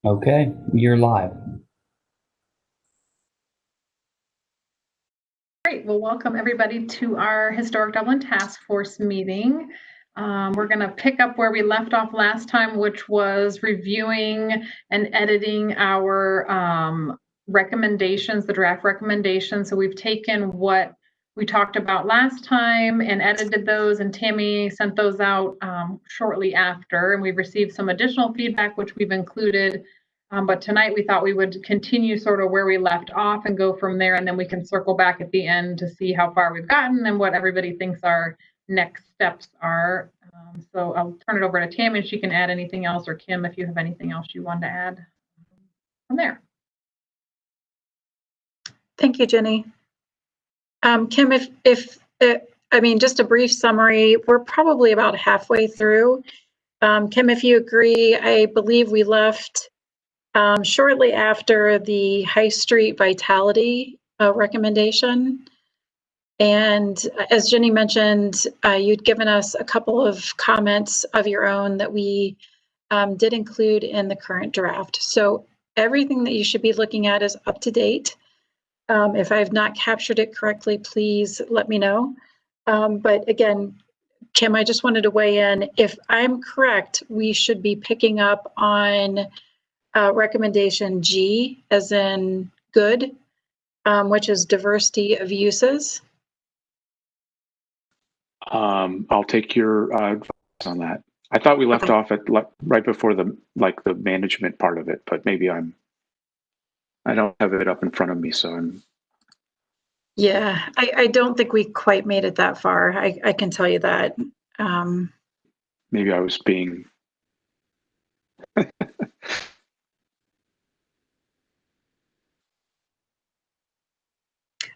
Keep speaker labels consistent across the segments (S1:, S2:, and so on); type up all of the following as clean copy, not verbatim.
S1: Okay, you're live.
S2: Great. Well, welcome everybody to our Historic Dublin Task Force meeting. We're going to pick up where we left off last time, which was reviewing and editing our recommendations, the draft recommendations. So we've taken what we talked about last time and edited those, and Tammy sent those out shortly after, and we've received some additional feedback, which we've included. But tonight we thought we would continue sort of where we left off and go from there, and then we can circle back at the end to see how far we've gotten and what everybody thinks our next steps are. So I'll turn it over to Tammy and she can add anything else, or Kim, if you have anything else you want to add from there.
S3: Thank you, Jenny. Kim, I mean, just a brief summary, we're probably about halfway through. Kim, if you agree, I believe we left shortly after the High Street Vitality recommendation. And as Jenny mentioned, you'd given us a couple of comments of your own that we did include in the current draft. So everything that you should be looking at is up to date. If I've not captured it correctly, please let me know. But again, Kim, I just wanted to weigh in. If I'm correct, we should be picking up on recommendation G, as in good, which is diversity of uses.
S4: I'll take your advice on that. I thought we left off at right before the management part of it, but maybe I don't have it up in front of me, so I'm.
S3: Yeah, I don't think we quite made it that far. I can tell you that.
S4: Maybe I was being.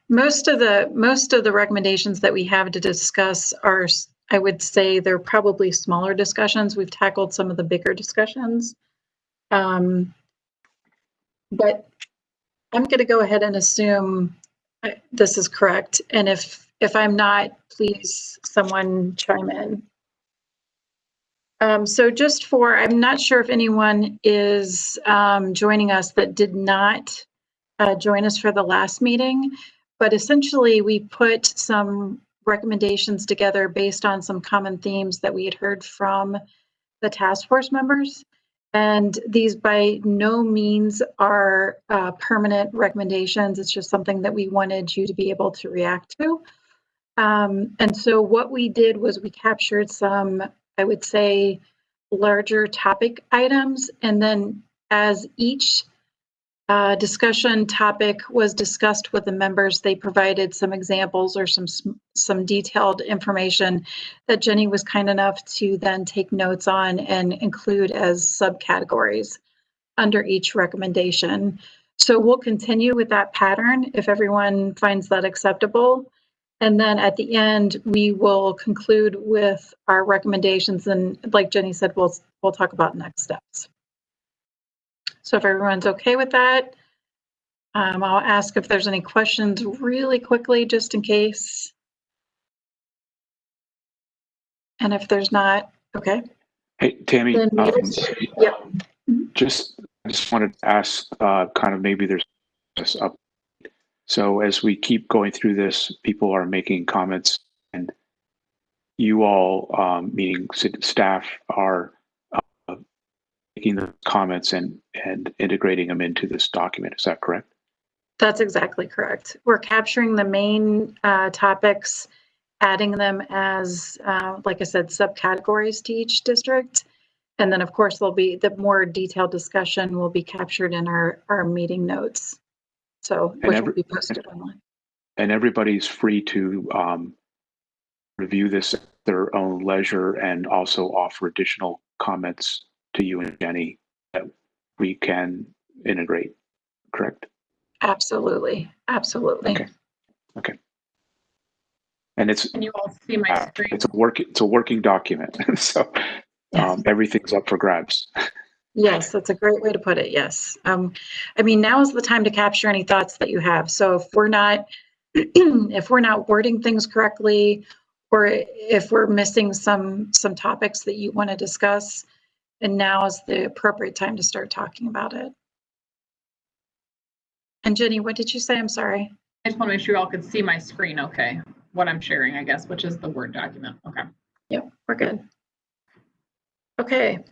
S3: Most of the recommendations that we have to discuss are, I would say, they're probably smaller discussions. We've tackled some of the bigger discussions. But I'm going to go ahead and assume this is correct. And if I'm not, please someone chime in. So just for, I'm not sure if anyone is joining us that did not join us for the last meeting, but essentially we put some recommendations together based on some common themes that we had heard from the task force members. And these by no means are permanent recommendations. It's just something that we wanted you to be able to react to. And so what we did was we captured some, I would say, larger topic items. And then as each discussion topic was discussed with the members, they provided some examples or some detailed information that Jenny was kind enough to then take notes on and include as subcategories under each recommendation. So we'll continue with that pattern if everyone finds that acceptable. And then at the end, we will conclude with our recommendations. And like Jenny said, we'll talk about next steps. So if everyone's okay with that, I'll ask if there's any questions really quickly, just in case. And if there's not, okay.
S4: Hey, Tammy,
S3: yep.
S4: just wanted to ask, kind of maybe there's this up. So as we keep going through this, people are making comments, and you all, meaning staff, are making the comments and integrating them into this document. Is that correct?
S3: That's exactly correct. We're capturing the main topics, adding them as, like I said, subcategories to each district. And then, of course, there'll be the more detailed discussion will be captured in our meeting notes. So, which will be posted online.
S4: And everybody's free to review this at their own leisure and also offer additional comments to you and Jenny that we can integrate, correct?
S3: Absolutely, absolutely.
S4: Okay. And it's,
S2: can you all see my screen?
S4: It's a working document, so everything's up for grabs.
S3: Yes, that's a great way to put it. Yes, I mean, now is the time to capture any thoughts that you have. So if we're not wording things correctly, or if we're missing some topics that you want to discuss, and now is the appropriate time to start talking about it. And Jenny, what did you say? I'm sorry.
S2: I just want to make sure you all could see my screen okay, what I'm sharing, I guess, which is the Word document. Okay.
S3: Yep, we're good. Okay.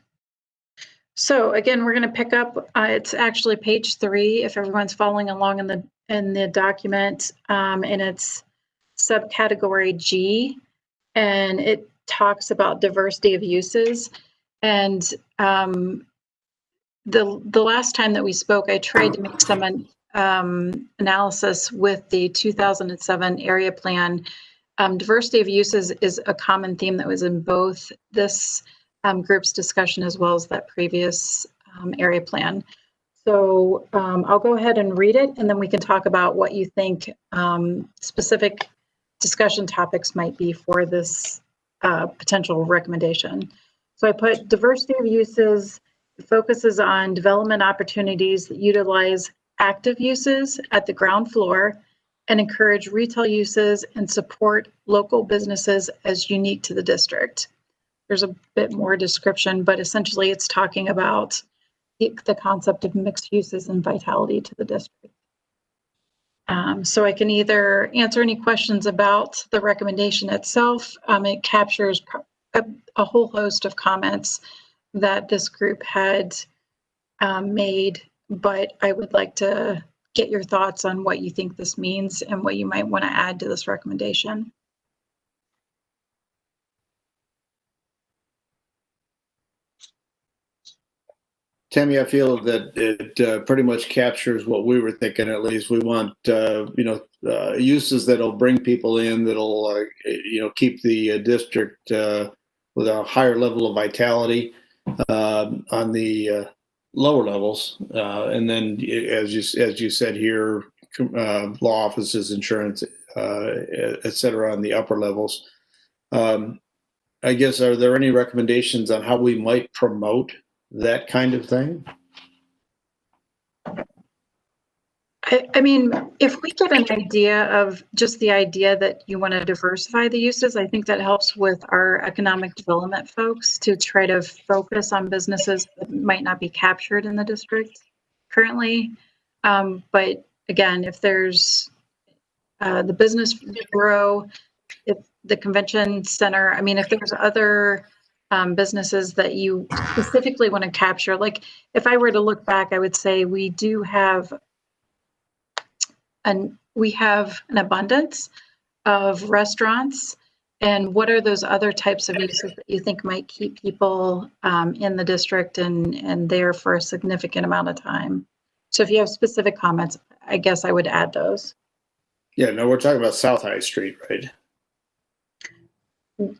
S3: So again, we're going to pick up, it's actually page 3 if everyone's following along in the document, and it's subcategory G, and it talks about diversity of uses. And the last time that we spoke, I tried to make some analysis with the 2007 area plan. Diversity of uses is a common theme that was in both this group's discussion as well as that previous area plan. So I'll go ahead and read it, and then we can talk about what you think specific discussion topics might be for this potential recommendation. So I put diversity of uses focuses on development opportunities that utilize active uses at the ground floor and encourage retail uses and support local businesses as unique to the district. There's a bit more description, but essentially it's talking about the concept of mixed uses and vitality to the district. So I can either answer any questions about the recommendation itself. It captures a whole host of comments that this group had made, but I would like to get your thoughts on what you think this means and what you might want to add to this recommendation.
S1: Tammy, I feel that it pretty much captures what we were thinking. At least we want, uses that'll bring people in, that'll, keep the district with a higher level of vitality on the lower levels, and then as you said here, law offices, insurance, et cetera, on the upper levels. I guess, are there any recommendations on how we might promote that kind of thing?
S3: I mean, if we get an idea of just the idea that you want to diversify the uses, I think that helps with our economic development folks to try to focus on businesses that might not be captured in the district currently. But again, if there's the business bureau, if the convention center, I mean, if there's other businesses that you specifically want to capture, like if I were to look back, I would say we do have an abundance of restaurants. And what are those other types of uses that you think might keep people in the district and there for a significant amount of time? So if you have specific comments, I guess I would add those.
S1: Yeah, no, we're talking about South High Street, right?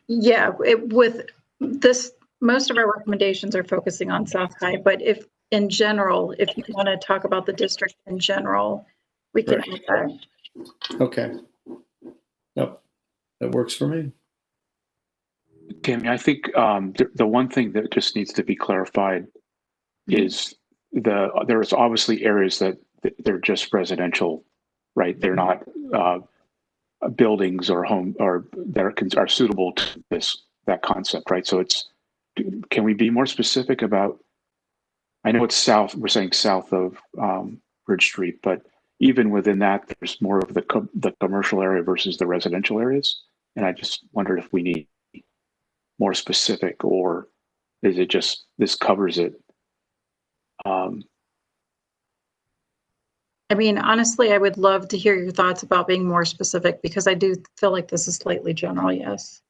S3: Yeah, with this, most of our recommendations are focusing on South High, but if in general, if you want to talk about the district in general, we can add that.
S1: Okay. Yep, that works for me.
S4: Tammy, I think the one thing that just needs to be clarified is there's obviously areas that they're just residential, right? They're not buildings or home or that are suitable to that concept, right? So can we be more specific about? I know it's south. We're saying south of Bridge Street, but even within that, there's more of the commercial area versus the residential areas. And I just wondered if we need more specific, or is it just this covers it?
S3: I mean, honestly, I would love to hear your thoughts about being more specific, because I do feel like this is slightly general, yes.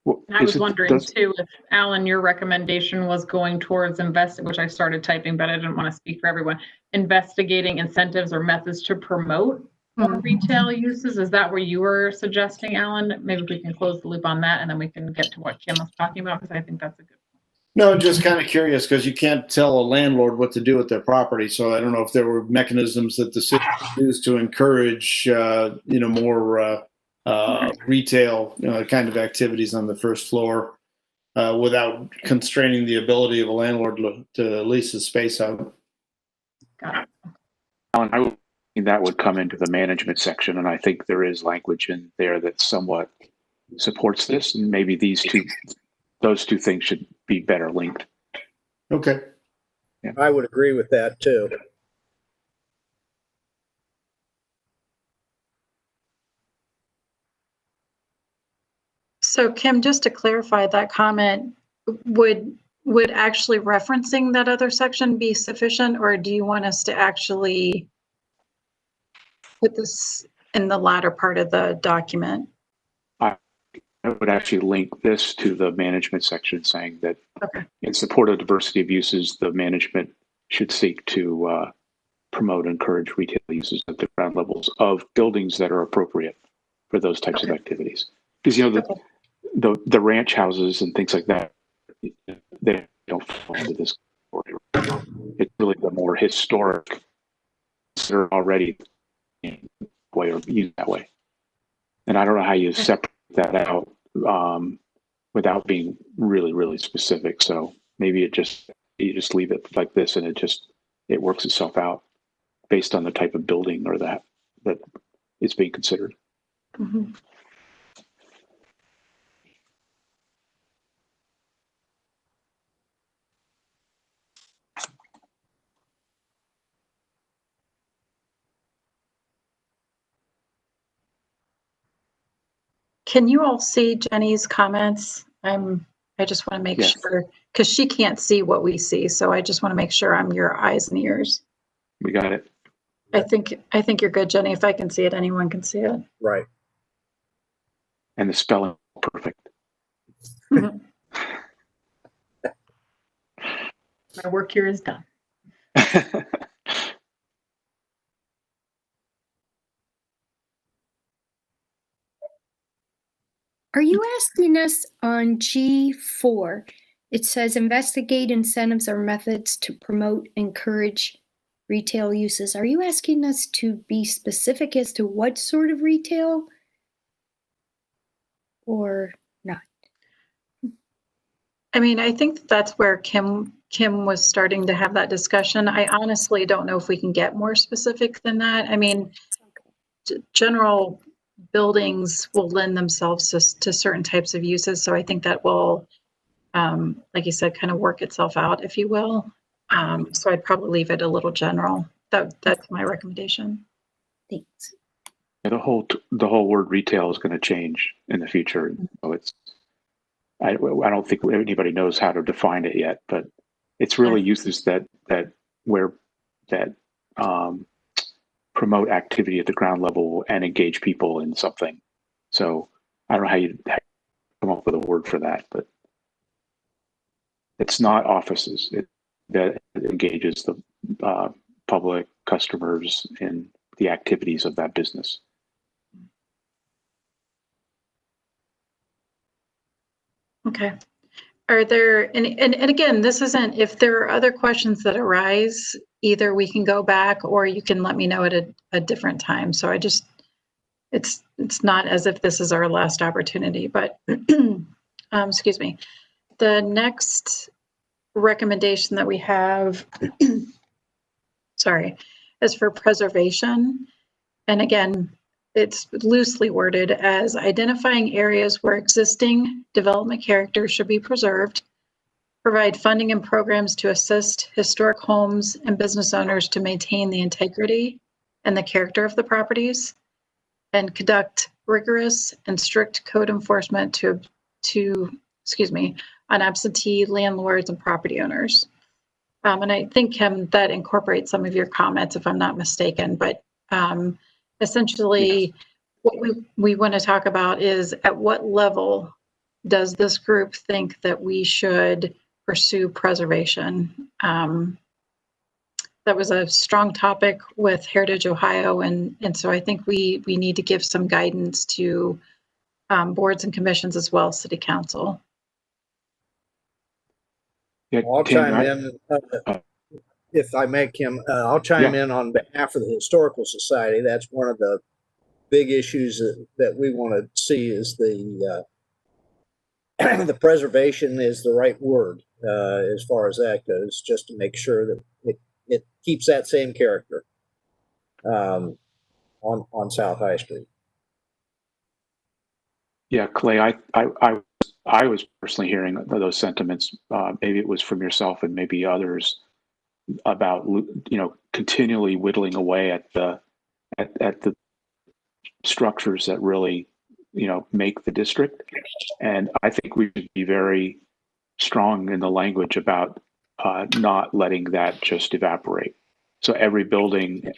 S4: Well,
S2: I was wondering too, if Alan, your recommendation was going towards which I started typing, but I didn't want to speak for everyone, investigating incentives or methods to promote more retail uses. Is that where you were suggesting, Alan? Maybe we can close the loop on that, and then we can get to what Kim was talking about, because I think that's a good point.
S1: No, just kind of curious, because you can't tell a landlord what to do with their property. So I don't know if there were mechanisms that the city used to encourage, more retail kind of activities on the first floor without constraining the ability of a landlord to lease his space out.
S2: Got it.
S4: Alan, I would think that would come into the management section, and I think there is language in there that somewhat supports this, and maybe these two those two things should be better linked.
S1: Okay.
S5: I would agree with that too.
S3: So Kim, just to clarify that comment, would actually referencing that other section be sufficient, or do you want us to actually put this in the latter part of the document?
S4: I would actually link this to the management section saying that
S3: Okay.
S4: in support of diversity of uses, the management should seek to promote and encourage retail uses at the ground levels of buildings that are appropriate for those types of activities. Because, you know, the ranch houses and things like that, they don't fall into this category. It's really the more historic that are already way or used that way. And I don't know how you separate that out without being really, really specific. So maybe you just leave it like this, and it works itself out based on the type of building or that is being considered.
S3: Mm-hmm. Can you all see Jenny's comments? I just want to make sure, because she can't see what we see. So I just want to make sure I'm your eyes and ears.
S4: We got it.
S3: I think you're good, Jenny. If I can see it, anyone can see it.
S5: Right.
S4: And the spelling perfect.
S3: Mhm.
S2: My work here is done.
S6: Are you asking us on G4? It says investigate incentives or methods to promote, encourage retail uses. Are you asking us to be specific as to what sort of retail or not?
S3: I mean, I think that's where Kim was starting to have that discussion. I honestly don't know if we can get more specific than that. I mean, general buildings will lend themselves to certain types of uses. So I think that will, like you said, kind of work itself out, if you will. So I'd probably leave it a little general. That's my recommendation.
S6: Thanks.
S4: The whole word retail is going to change in the future. So I don't think anybody knows how to define it yet, but it's really uses that promote activity at the ground level and engage people in something. So I don't know how you come up with a word for that, but it's not offices. That engages the public customers in the activities of that business.
S3: Okay. Are there, and again, this isn't, if there are other questions that arise, either we can go back or you can let me know at a different time. So it's not as if this is our last opportunity, but excuse me. The next recommendation that we have, sorry, is for preservation. And again, it's loosely worded as identifying areas where existing development character should be preserved, provide funding and programs to assist historic homes and business owners to maintain the integrity and the character of the properties, and conduct rigorous and strict code enforcement on absentee landlords and property owners. And I think, Kim, that incorporates some of your comments, if I'm not mistaken, but essentially, what we want to talk about is at what level does this group think that we should pursue preservation? That was a strong topic with Heritage Ohio, and so I think we need to give some guidance to boards and commissions as well as City Council.
S4: Yeah,
S5: I'll chime in, if I may, Kim. I'll chime in on behalf of the Historical Society. That's one of the big issues that we want to see is the preservation is the right word as far as that goes, just to make sure that it keeps that same character on South High Street.
S4: Yeah, Clay, I I was personally hearing those sentiments. Maybe it was from yourself and maybe others about, continually whittling away at the structures that really, make the district. And I think we should be very strong in the language about not letting that just evaporate. So every building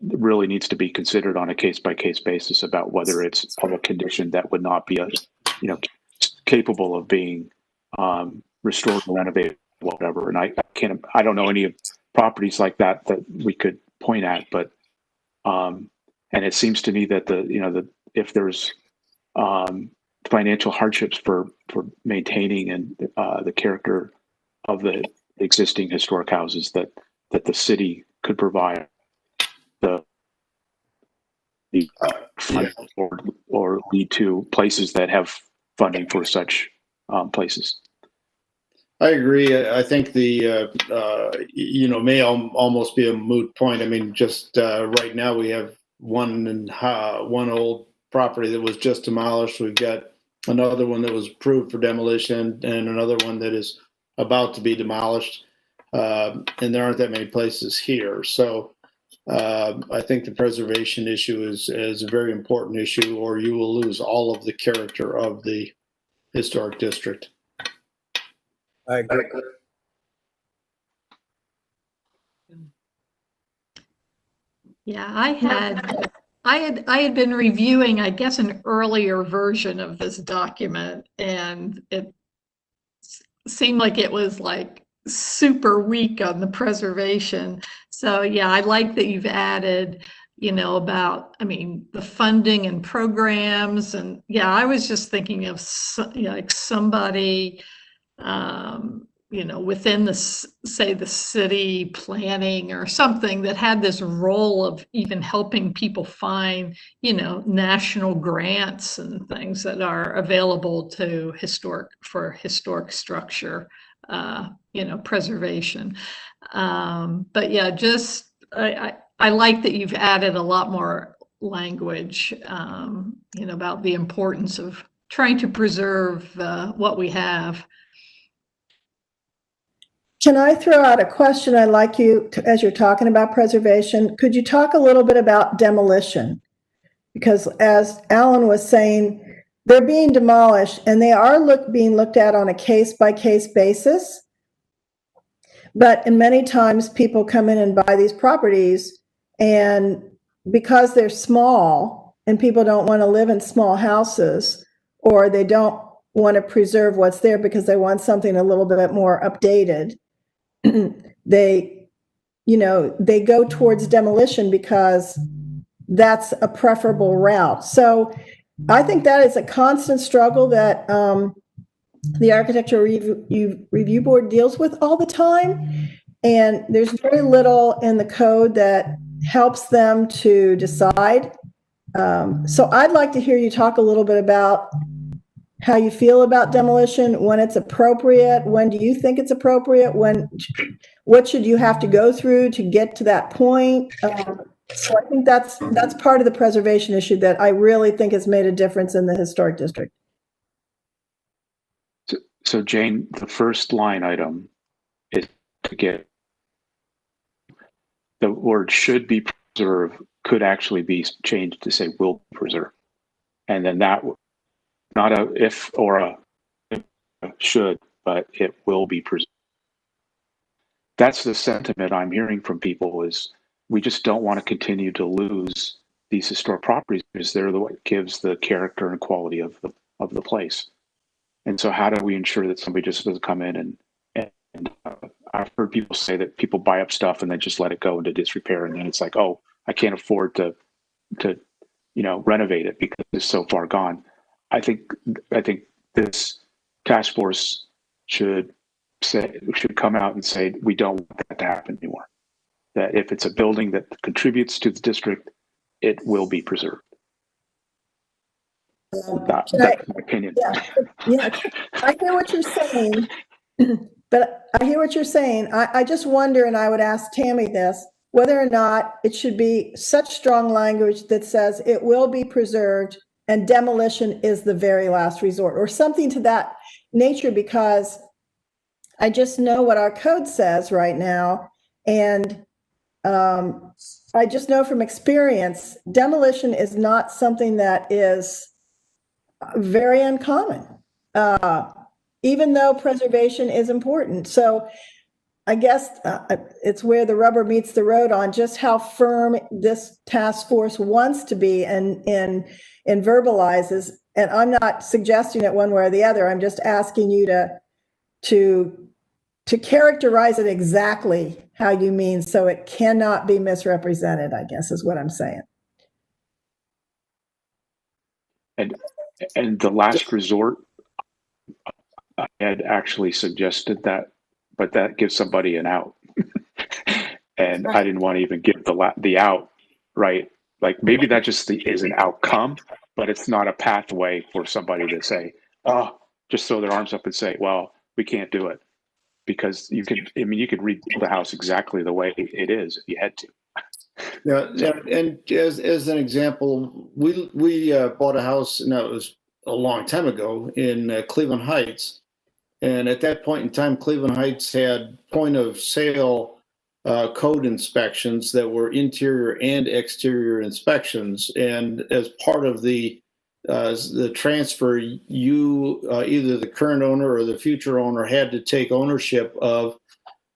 S4: really needs to be considered on a case-by-case basis about whether it's of a condition that would not be, capable of being restored, renovated, whatever. And I don't know any of properties like that we could point at, but and it seems to me that if there's financial hardships for maintaining and the character of the existing historic houses that the city could provide the fund or lead to places that have funding for such places.
S1: I agree. I think the may almost be a moot point. I mean, just right now we have one old property that was just demolished. We've got another one that was approved for demolition, and another one that is about to be demolished. And there aren't that many places here, so I think the preservation issue is a very important issue, or you will lose all of the character of the historic district.
S5: I agree.
S7: Yeah, I had been reviewing, I guess, an earlier version of this document, and it seemed like it was like super weak on the preservation. So yeah, I like that you've added, about, the funding and programs. And yeah, I was just thinking of like somebody, within the city planning or something that had this role of even helping people find, national grants and things that are available to historic structure, preservation. But yeah, just, I like that you've added a lot more language, about the importance of trying to preserve what we have.
S8: Can I throw out a question? I'd like you to, as you're talking about preservation, could you talk a little bit about demolition? Because as Alan was saying, they're being demolished and they are being looked at on a case-by-case basis. But many times people come in and buy these properties, and because they're small and people don't want to live in small houses, or they don't want to preserve what's there because they want something a little bit more updated, they go towards demolition because that's a preferable route. So I think that is a constant struggle that the Architectural Review Board deals with all the time. And there's very little in the code that helps them to decide. So I'd like to hear you talk a little bit about how you feel about demolition, when it's appropriate, when do you think it's appropriate, what should you have to go through to get to that point? So I think that's part of the preservation issue that I really think has made a difference in the historic district.
S4: So Jane, the first line item is to get the word "should be preserved" could actually be changed to say "will be preserved," and then that. Not a if or a should, but it will be preserved. That's the sentiment I'm hearing from people, is we just don't want to continue to lose these historic properties because they're what gives the character and quality of the place. And so how do we ensure that somebody just doesn't come in and I've heard people say that people buy up stuff and then just let it go into disrepair, and then it's like, oh, I can't afford to renovate it because it's so far gone. I think this task force should come out and say we don't want that to happen anymore. That if it's a building that contributes to the district, it will be preserved. That's my opinion.
S8: Yeah, I hear what you're saying, but I just wonder, and I would ask Tammy this, whether or not it should be such strong language that says it will be preserved and demolition is the very last resort, or something to that nature, because I just know what our code says right now. And I just know from experience, demolition is not something that is very uncommon, even though preservation is important. So I guess it's where the rubber meets the road on just how firm this task force wants to be and verbalizes. And I'm not suggesting it one way or the other. I'm just asking you to characterize it exactly how you mean, so it cannot be misrepresented, I guess is what I'm saying.
S4: And the last resort, I had actually suggested that, but that gives somebody an out. And I didn't want to even give the out, right? Like maybe that just is an outcome, but it's not a pathway for somebody to say, oh, just throw their arms up and say, well, we can't do it. Because you could rebuild the house exactly the way it is if you had to.
S1: Yeah, and as an example, we bought a house, and that was a long time ago, in Cleveland Heights. And at that point in time, Cleveland Heights had point of sale code inspections that were interior and exterior inspections. And as part of the transfer, either the current owner or the future owner had to take ownership of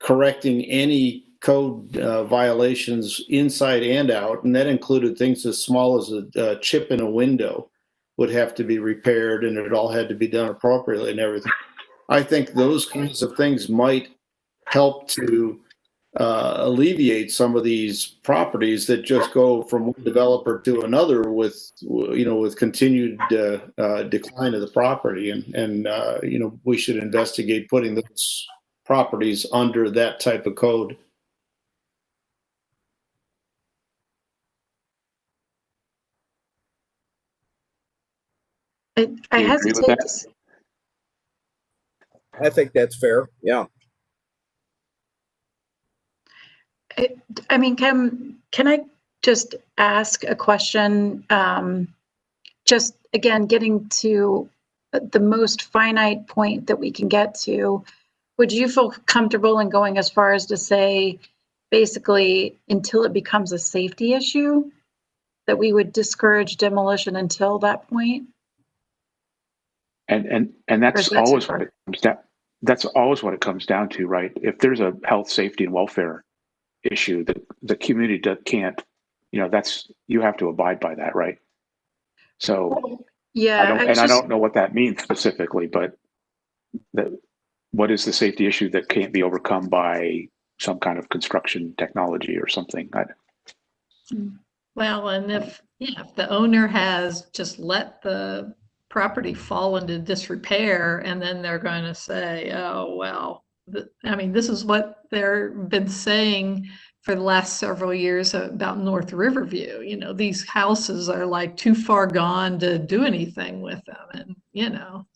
S1: correcting any code violations inside and out. And that included things as small as a chip in a window would have to be repaired, and it all had to be done appropriately and everything. I think those kinds of things might help to alleviate some of these properties that just go from one developer to another with continued decline of the property, and we should investigate putting those properties under that type of code.
S3: I
S4: Do you agree with
S3: hesitate.
S4: that?
S5: I think that's fair. Yeah.
S3: I mean, can I just ask a question? Just again, getting to the most finite point that we can get to, would you feel comfortable in going as far as to say, basically, until it becomes a safety issue, that we would discourage demolition until that point?
S4: And that's always what it comes down. That's always what it comes down to, right? If there's a health, safety, and welfare issue that the community can't, you have to abide by that, right? So
S3: yeah,
S4: I don't know what that means specifically, but what is the safety issue that can't be overcome by some kind of construction technology or something?
S7: Well, and if the owner has just let the property fall into disrepair, and then they're going to say, oh, well, this is what they've been saying for the last several years about North Riverview. These houses are like too far gone to do anything with them. And,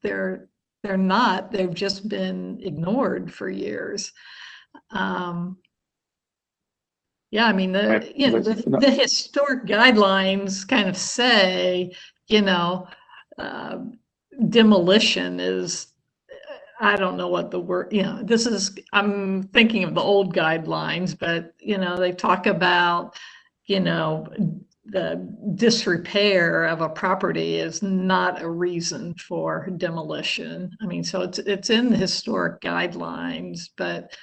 S7: they're not, they've just been ignored for years. Yeah, the historic guidelines kind of say, demolition is, I don't know what the word, I'm thinking of the old guidelines, but, they talk about, the disrepair of a property is not a reason for demolition. So it's in the historic guidelines, but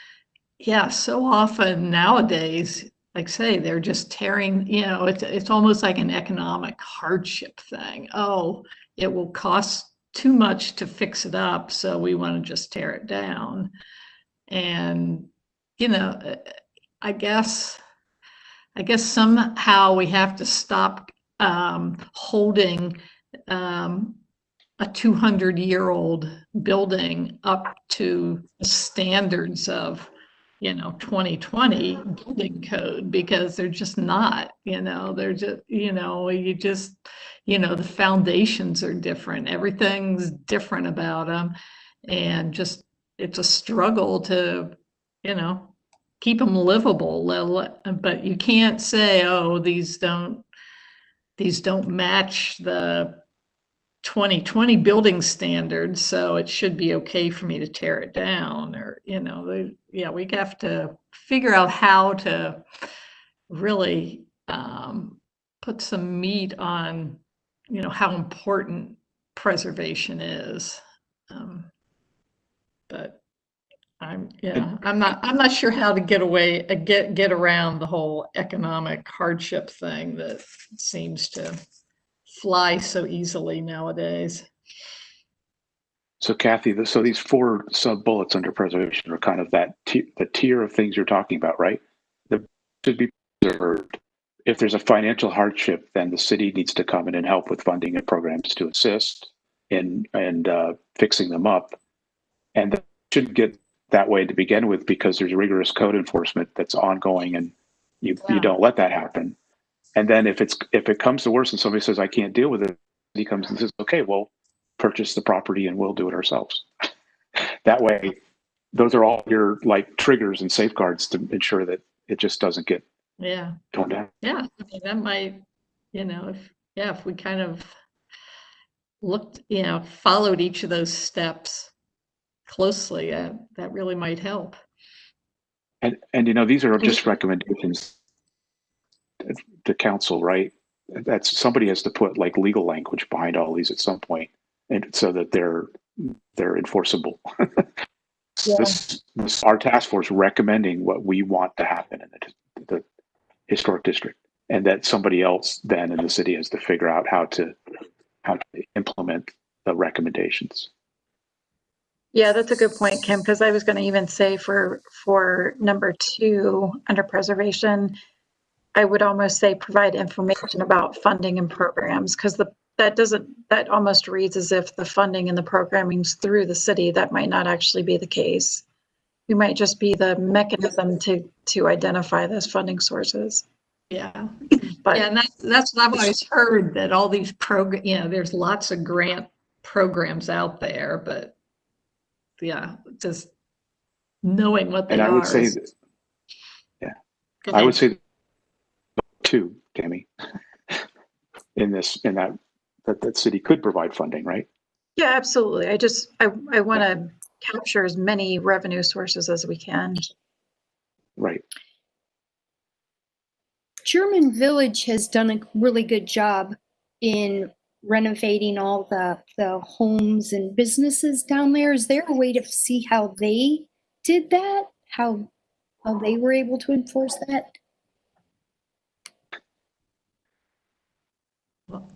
S7: yeah, so often nowadays, like say, they're just tearing, it's almost like an economic hardship thing. Oh, it will cost too much to fix it up, so we want to just tear it down. And, I guess somehow we have to stop holding a 200-year-old building up to the standards of 2020 building code, because they're just not, they're just, the foundations are different. Everything's different about them. And just, it's a struggle to, keep them livable. But you can't say, oh, these don't match the 2020 building standards, so it should be okay for me to tear it down, or, you know, yeah, we have to figure out how to really put some meat on, you know, how important preservation is. But I'm not sure how to get around the whole economic hardship thing that seems to fly so easily nowadays.
S4: So Kathy, so these 4 sub bullets under preservation are kind of that the tier of things you're talking about, right? That should be preserved. If there's a financial hardship, then the city needs to come in and help with funding and programs to assist in fixing them up. And that shouldn't get that way to begin with, because there's rigorous code enforcement that's ongoing, and you don't let that happen. And then if it comes to worse and somebody says, I can't deal with it, he comes and says, okay, well, purchase the property and we'll do it ourselves. That way, those are all your like triggers and safeguards to ensure that it just doesn't get torn down.
S7: Yeah, I mean, that might, you know, if we kind of looked, you know, followed each of those steps closely, that really might help.
S4: And you know, these are just recommendations to council, right? That's somebody has to put like legal language behind all these at some point, and so that they're enforceable. This our task force recommending what we want to happen in the historic district, and that somebody else then in the city has to figure out how to implement the recommendations.
S3: Yeah, that's a good point, Kim, because I was going to even say for number 2 under preservation, I would almost say provide information about funding and programs, because that almost reads as if the funding and the programming's through the city. That might not actually be the case. We might just be the mechanism to identify those funding sources.
S7: Yeah,
S3: But
S7: and that's what I've always heard, that all these you know, there's lots of grant programs out there, but yeah, just knowing what they
S4: And I would
S7: are.
S4: say, I would say 2, Tammy, in that city could provide funding, right?
S3: yeah, absolutely. I want to capture as many revenue sources as we can.
S4: Right.
S6: German Village has done a really good job in renovating all the homes and businesses down there. Is there a way to see how they did that? How they were able to enforce that?
S7: Well,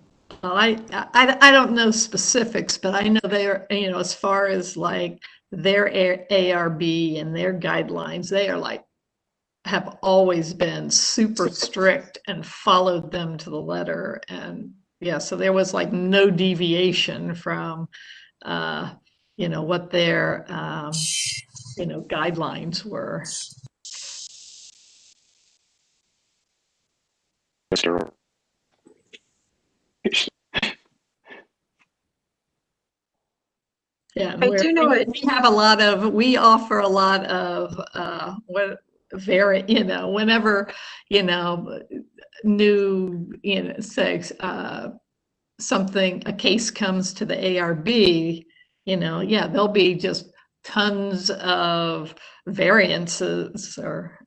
S7: I don't know specifics, but I know they're, you know, as far as like their ARB and their guidelines, they are like, have always been super strict and followed them to the letter. And yeah, so there was like no deviation from, you know, what their, you know, guidelines were. Yeah,
S3: I do know it.
S7: We offer a lot of you know, whenever, you know, new, you know, say a case comes to the ARB, you know, yeah, there'll be just tons of variances, or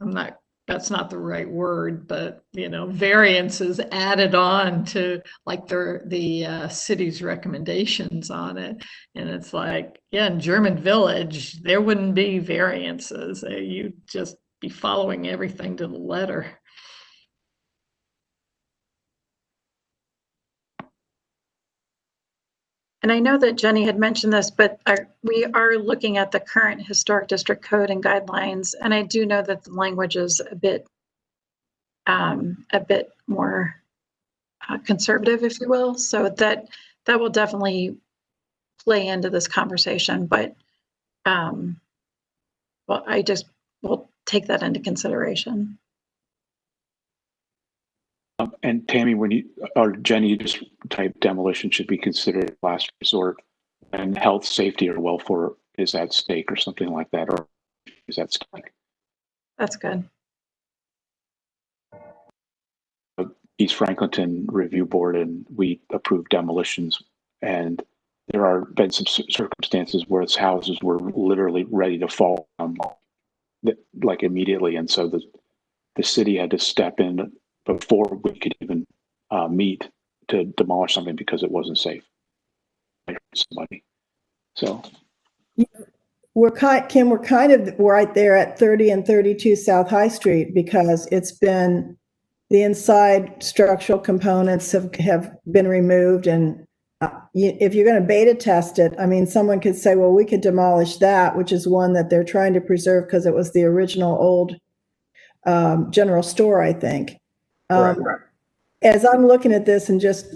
S7: that's not the right word, but, you know, variances added on to like the city's recommendations on it. And it's like, yeah, in German Village, there wouldn't be variances. You'd just be following everything to the letter.
S3: And I know that Jenny had mentioned this, but we are looking at the current historic district code and guidelines. And I do know that the language is a bit more conservative, if you will. So that will definitely play into this conversation. But well, we'll take that into consideration.
S4: And Tammy, or Jenny, you just type demolition should be considered last resort and health, safety, or welfare is at stake or something like that, or is at stake.
S3: That's good.
S4: East Franklinton Review Board, and we approved demolitions And there are been some circumstances where its houses were literally ready to fall down, like immediately. And so the city had to step in before we could even meet to demolish something because it wasn't safe. Somebody. So
S8: we're kind of right there at 30 and 32 South High Street, because it's been, the inside structural components have been removed. And if you're going to beta test it, I mean, someone could say, well, we could demolish that, which is one that they're trying to preserve because it was the original old general store, I think.
S5: Right.
S8: As I'm looking at this and just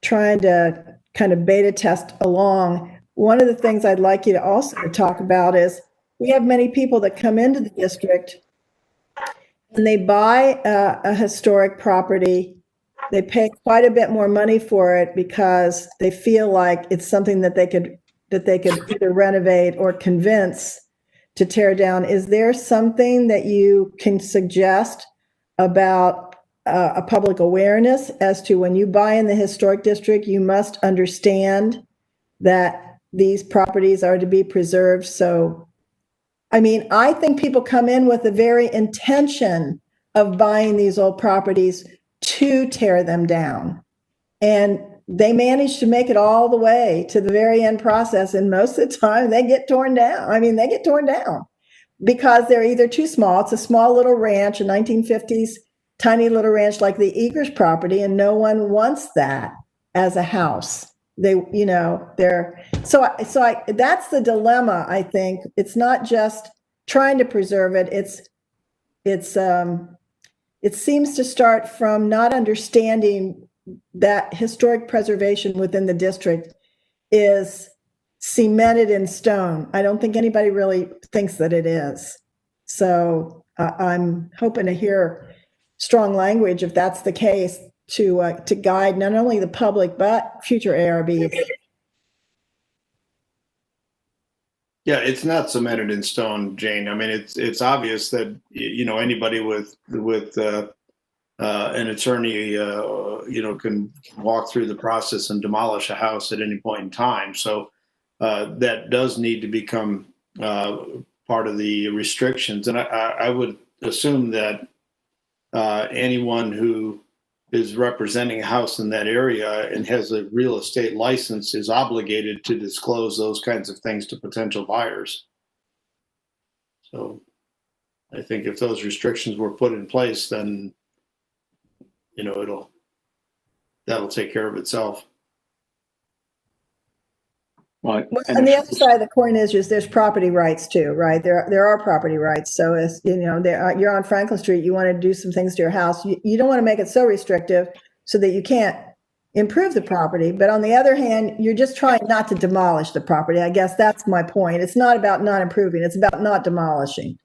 S8: trying to kind of beta test along, one of the things I'd like you to also talk about is we have many people that come into the district and they buy a historic property. They pay quite a bit more money for it because they feel like it's something that they could either renovate or convince to tear down. Is there something that you can suggest about a public awareness as to when you buy in the historic district, you must understand that these properties are to be preserved? So, I mean, I think people come in with the very intention of buying these old properties to tear them down. And they manage to make it all the way to the very end process. And most of the time they get torn down. I mean, they get torn down because they're either too small. It's a small little ranch, a 1950s tiny little ranch like the Eagers property, and no one wants that as a house. They, you know, they're, so that's the dilemma, I think. It's not just trying to preserve it. It seems to start from not understanding that historic preservation within the district is cemented in stone. I don't think anybody really thinks that it is. So I'm hoping to hear strong language, if that's the case, to guide not only the public but future ARBs.
S1: Yeah, it's not cemented in stone, Jane. I mean, it's obvious that, you know, anybody with an attorney, you know, can walk through the process and demolish a house at any point in time. So that does need to become part of the restrictions. And I would assume that anyone who is representing a house in that area and has a real estate license is obligated to disclose those kinds of things to potential buyers. So I think if those restrictions were put in place, then, you know, that'll take care of itself.
S4: well,
S8: And the other side of the coin is there's property rights too, right? There are property rights. So as you know, you're on Franklin Street, you want to do some things to your house. You don't want to make it so restrictive so that you can't improve the property. But on the other hand, you're just trying not to demolish the property. I guess that's my point. It's not about not improving. It's about not demolishing.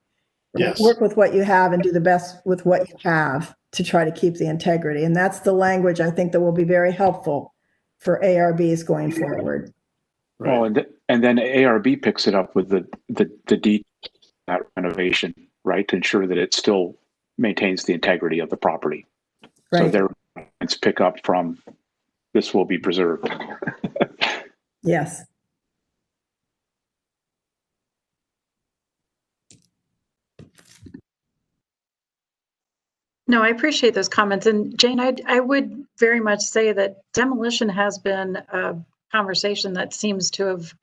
S1: Yes.
S8: Work with what you have and do the best with what you have to try to keep the integrity. And that's the language I think that will be very helpful for ARBs going forward.
S1: Right.
S4: well, and then ARB picks it up with the detail of that renovation, right, to ensure that it still maintains the integrity of the property. So
S8: Right.
S4: their clients pick up from this will be preserved.
S8: Yes.
S3: No, I appreciate those comments. And Jane, I would very much say that demolition has been a conversation that seems to have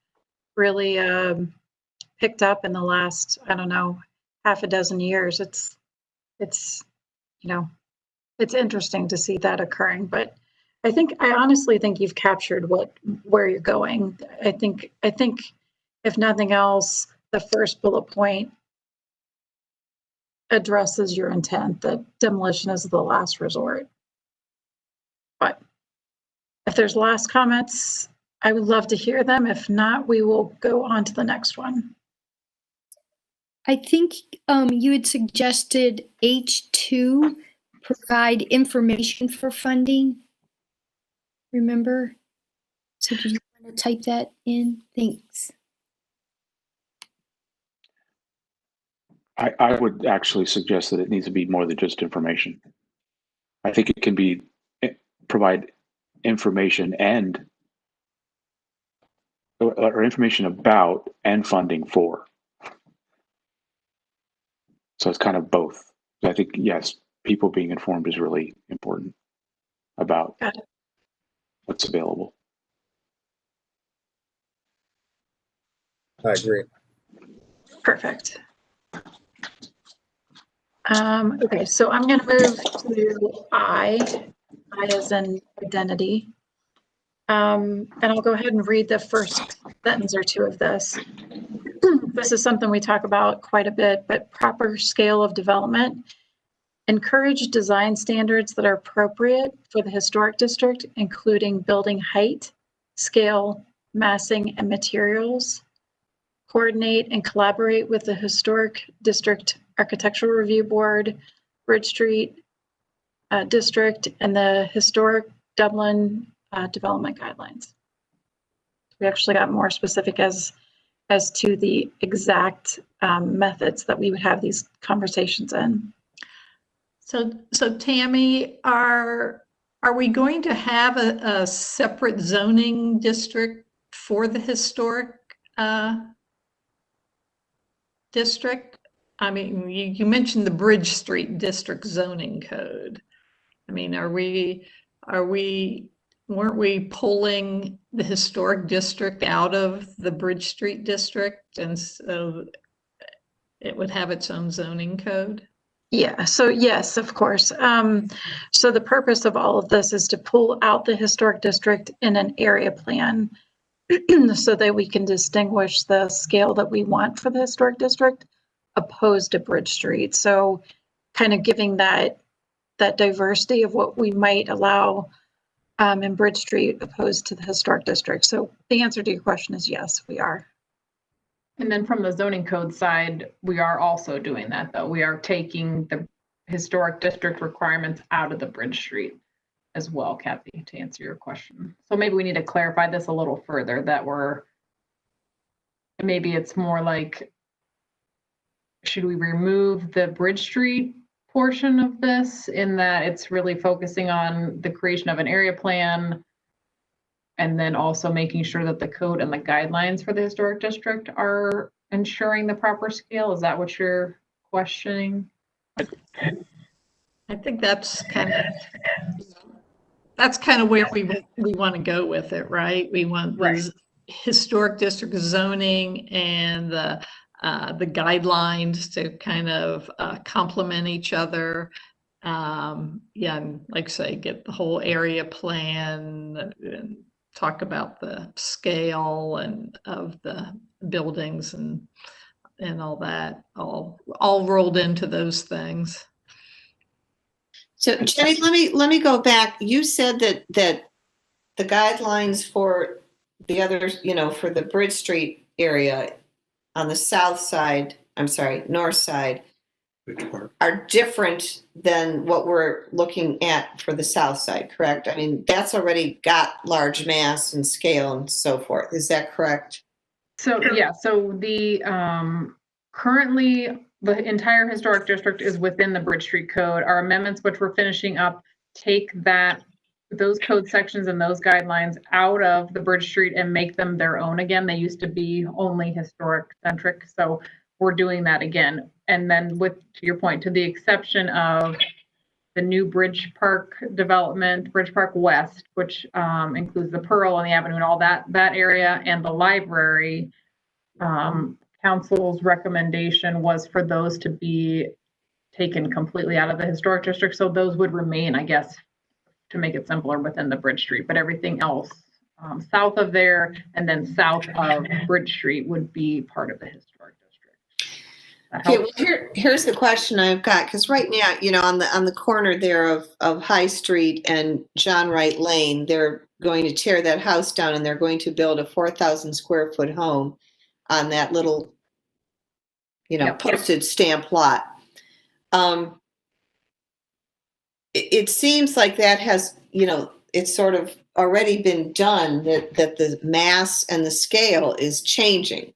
S3: really picked up in the last, I don't know, half a dozen years. It's, you know, it's interesting to see that occurring, but I honestly think you've captured where you're going. I think if nothing else, the first bullet point addresses your intent that demolition is the last resort. But if there's last comments, I would love to hear them. If not, we will go on to the next one.
S6: I think you had suggested H2 provide information for funding. Remember? So do you want to type that in? Thanks.
S4: I would actually suggest that it needs to be more than just information. I think it can be provide information and or information about and funding for. So it's kind of both. I think, yes, people being informed is really important about what's available.
S5: I agree.
S3: Perfect. Okay, so I'm going to move to I as in identity. And I'll go ahead and read the first sentence or two of this. This is something we talk about quite a bit, but proper scale of development. Encourage design standards that are appropriate for the historic district, including building height, scale, massing, and materials. Coordinate and collaborate with the Historic District Architectural Review Board, Bridge Street District, and the Historic Dublin Development Guidelines. We actually got more specific as to the exact methods that we would have these conversations in.
S7: So Tammy, are we going to have a separate zoning district for the historic district? I mean, you mentioned the Bridge Street District zoning code. I mean, weren't we pulling the historic district out of the Bridge Street district, and so it would have its own zoning code?
S3: Yeah, so yes, of course. So the purpose of all of this is to pull out the historic district in an area plan so that we can distinguish the scale that we want for the historic district opposed to Bridge Street. So kind of giving that diversity of what we might allow in Bridge Street opposed to the historic district. So the answer to your question is yes, we are.
S2: And then from the zoning code side, we are also doing that, though. We are taking the historic district requirements out of the Bridge Street as well, Kathy, to answer your question. So maybe we need to clarify this a little further, that maybe it's more like, should we remove the Bridge Street portion of this, in that it's really focusing on the creation of an area plan, and then also making sure that the code and the guidelines for the historic district are ensuring the proper scale? Is that what you're questioning?
S7: I think that's kind of where we want to go with it, right? We want the historic district zoning and the guidelines to kind of complement each other. Yeah, and like I say, get the whole area plan and talk about the scale and of the buildings and all that, all rolled into those things.
S9: So Jenny, let me go back. You said that the guidelines for the others, for the Bridge Street area on the south side, north side, are different than what we're looking at for the south side, correct? I mean, that's already got large mass and scale and so forth. Is that correct?
S2: So yeah, so the currently the entire historic district is within the Bridge Street Code. Our amendments, which we're finishing up, take those code sections and those guidelines out of the Bridge Street and make them their own again. They used to be only historic centric, so we're doing that again. And then to your point, to the exception of the new Bridge Park development, Bridge Park West, which includes the Pearl and the Avenue and all that area, and the library, council's recommendation was for those to be taken completely out of the historic district. So those would remain, I guess, to make it simpler, within the Bridge Street, but everything else south of there and then south of Bridge Street would be part of the historic district.
S9: Okay, well, here's the question I've got, because right now, on the corner there of High Street and John Wright Lane, they're going to tear that house down and they're going to build a 4,000 square foot home on that little, postage stamp lot. It seems like that has, it's sort of already been done, that the mass and the scale is changing.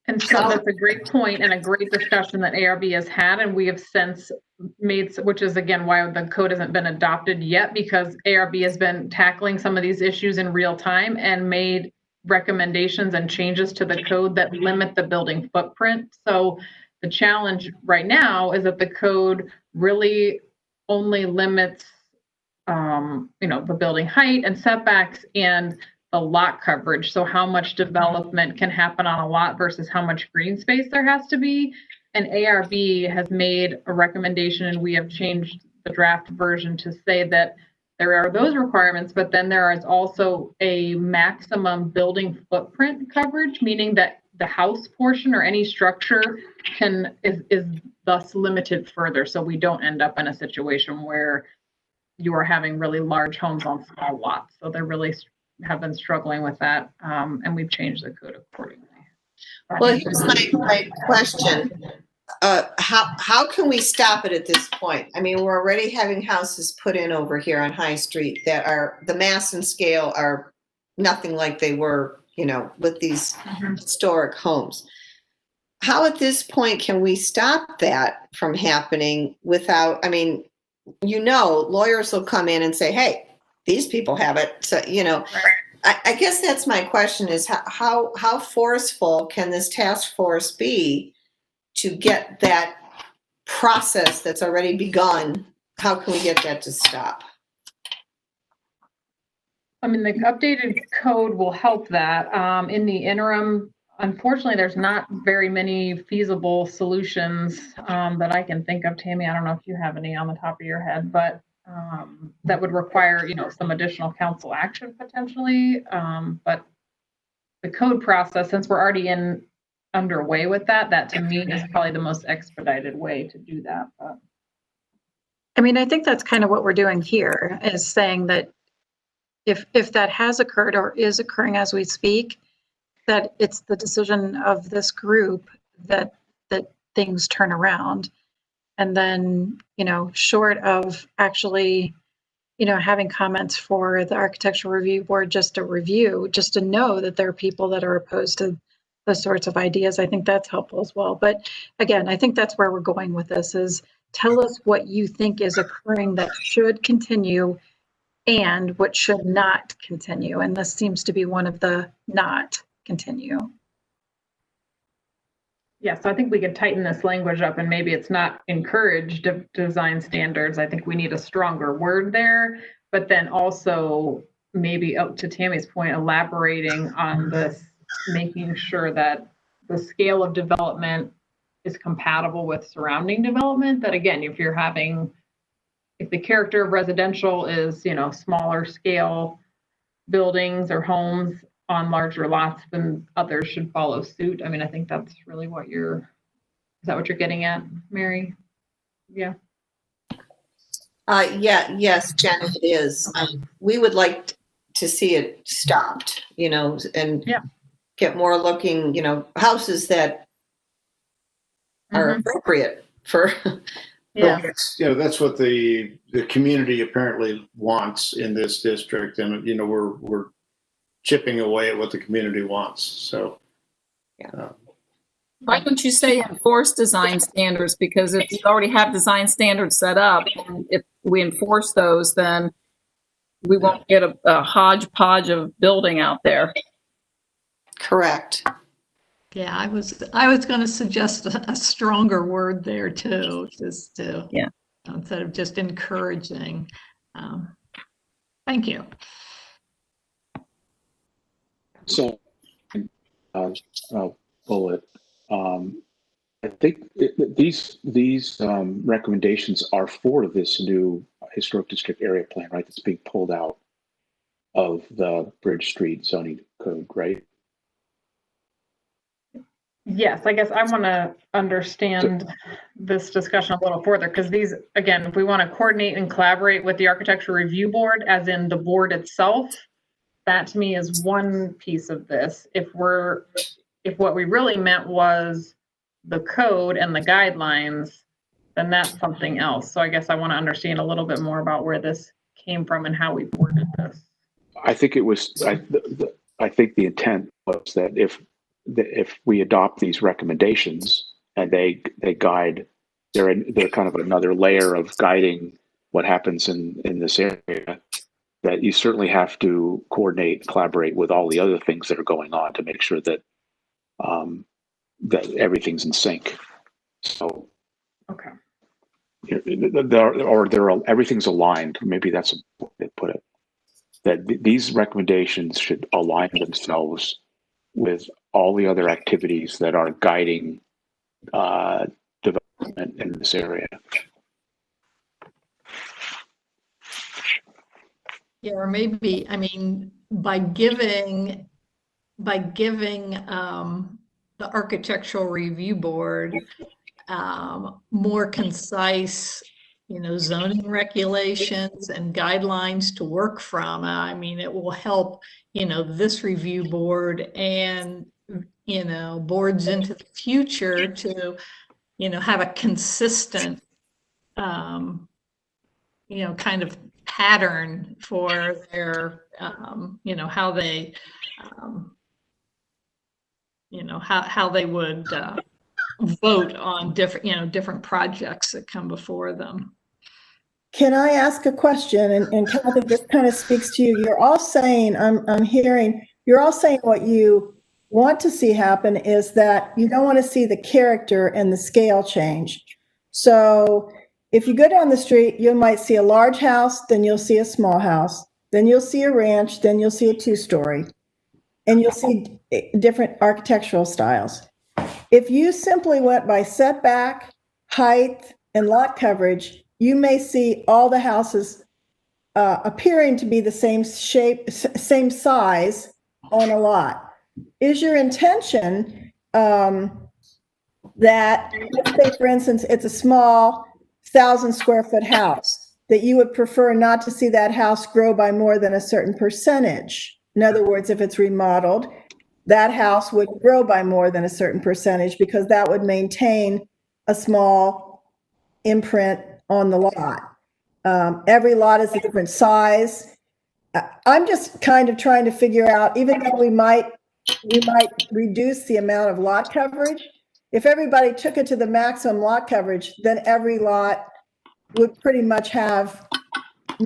S2: And so that's a great point and a great discussion that ARB has had, and we have since made, which is again why the code hasn't been adopted yet, because ARB has been tackling some of these issues in real time and made recommendations and changes to the code that limit the building footprint. So the challenge right now is that the code really only limits, the building height and setbacks and the lot coverage. So how much development can happen on a lot versus how much green space there has to be. And ARB has made a recommendation, and we have changed the draft version to say that there are those requirements, but then there is also a maximum building footprint coverage, meaning that the house portion or any structure is thus limited further. So we don't end up in a situation where you are having really large homes on small lots. So they're really have been struggling with that, and we've changed the code accordingly.
S9: Well, here's my question. How can we stop it at this point? I mean, we're already having houses put in over here on High Street that are, the mass and scale are nothing like they were, with these historic homes. How at this point can we stop that from happening without, lawyers will come in and say, hey, these people have it. So, I guess that's my question is how forceful can this task force be to get that process that's already begun? How can we get that to stop?
S2: The updated code will help that. In the interim, unfortunately, there's not very many feasible solutions that I can think of. Tammy, I don't know if you have any on the top of your head, but that would require, some additional council action potentially. But the code process, since we're already underway with that to me is probably the most expedited way to do that. But.
S3: I think that's kind of what we're doing here, is saying that if that has occurred or is occurring as we speak, that it's the decision of this group that things turn around. And then, short of actually, having comments for the Architectural Review Board, just to review, just to know that there are people that are opposed to those sorts of ideas, I think that's helpful as well. But again, I think that's where we're going with this, is tell us what you think is occurring that should continue and what should not continue. And this seems to be one of the not continue.
S2: Yeah, so I think we could tighten this language up, and maybe it's not encouraged design standards. I think we need a stronger word there, but then also maybe up to Tammy's point, elaborating on this, making sure that the scale of development is compatible with surrounding development. That again, if the character of residential is, smaller scale buildings or homes on larger lots, then others should follow suit. I think that's really is that what you're getting at, Mary? Yeah.
S9: Yes, Jen, it is. We would like to see it stopped, and get more looking, houses that are appropriate for.
S2: Yeah.
S1: That's what the community apparently wants in this district, and we're chipping away at what the community wants. So,
S10: why don't you say enforce design standards? Because if you already have design standards set up, and if we enforce those, then we won't get a hodgepodge of building out there.
S9: Correct.
S7: Yeah, I was going to suggest a stronger word there too, just to instead of just encouraging. Thank you.
S4: So, bullet. I think these recommendations are for this new historic district area plan, right? That's being pulled out of the Bridge Street zoning code, right?
S2: Yes, I guess I want to understand this discussion a little further, because these, again, if we want to coordinate and collaborate with the Architectural Review Board, as in the board itself, that to me is one piece of this. If what we really meant was the code and the guidelines, then that's something else. So I guess I want to understand a little bit more about where this came from and how we worded this.
S4: I think it was. I think the intent was that if if we adopt these recommendations and they guide, they're kind of another layer of guiding what happens in this area, that you certainly have to coordinate, collaborate with all the other things that are going on to make sure that that everything's in sync. So,
S2: Okay.
S4: Everything's aligned. Maybe that's a way to put it. That these recommendations should align themselves with all the other activities that are guiding development in this area.
S7: Yeah, or maybe, I mean, by giving the Architectural Review Board more concise, zoning regulations and guidelines to work from. I mean, it will help, this review board and, boards into the future to, have a consistent, kind of pattern for their, how they, how they would vote on different projects that come before them.
S8: Can I ask a question? And Kathy, this kind of speaks to you. You're all saying, I'm hearing, you're all saying what you want to see happen is that you don't want to see the character and the scale change. So if you go down the street, you might see a large house, then you'll see a small house, then you'll see a ranch, then you'll see a 2-story, and you'll see different architectural styles. If you simply went by setback, height, and lot coverage, you may see all the houses appearing to be the same shape, same size on a lot. Is your intention that, let's say for instance, it's a small 1,000 square foot house, that you would prefer not to see that house grow by more than a certain percentage? In other words, if it's remodeled, that house would grow by more than a certain percentage because that would maintain a small imprint on the lot. Every lot is a different size. I'm just kind of trying to figure out, even though we might reduce the amount of lot coverage, if everybody took it to the maximum lot coverage, then every lot would pretty much have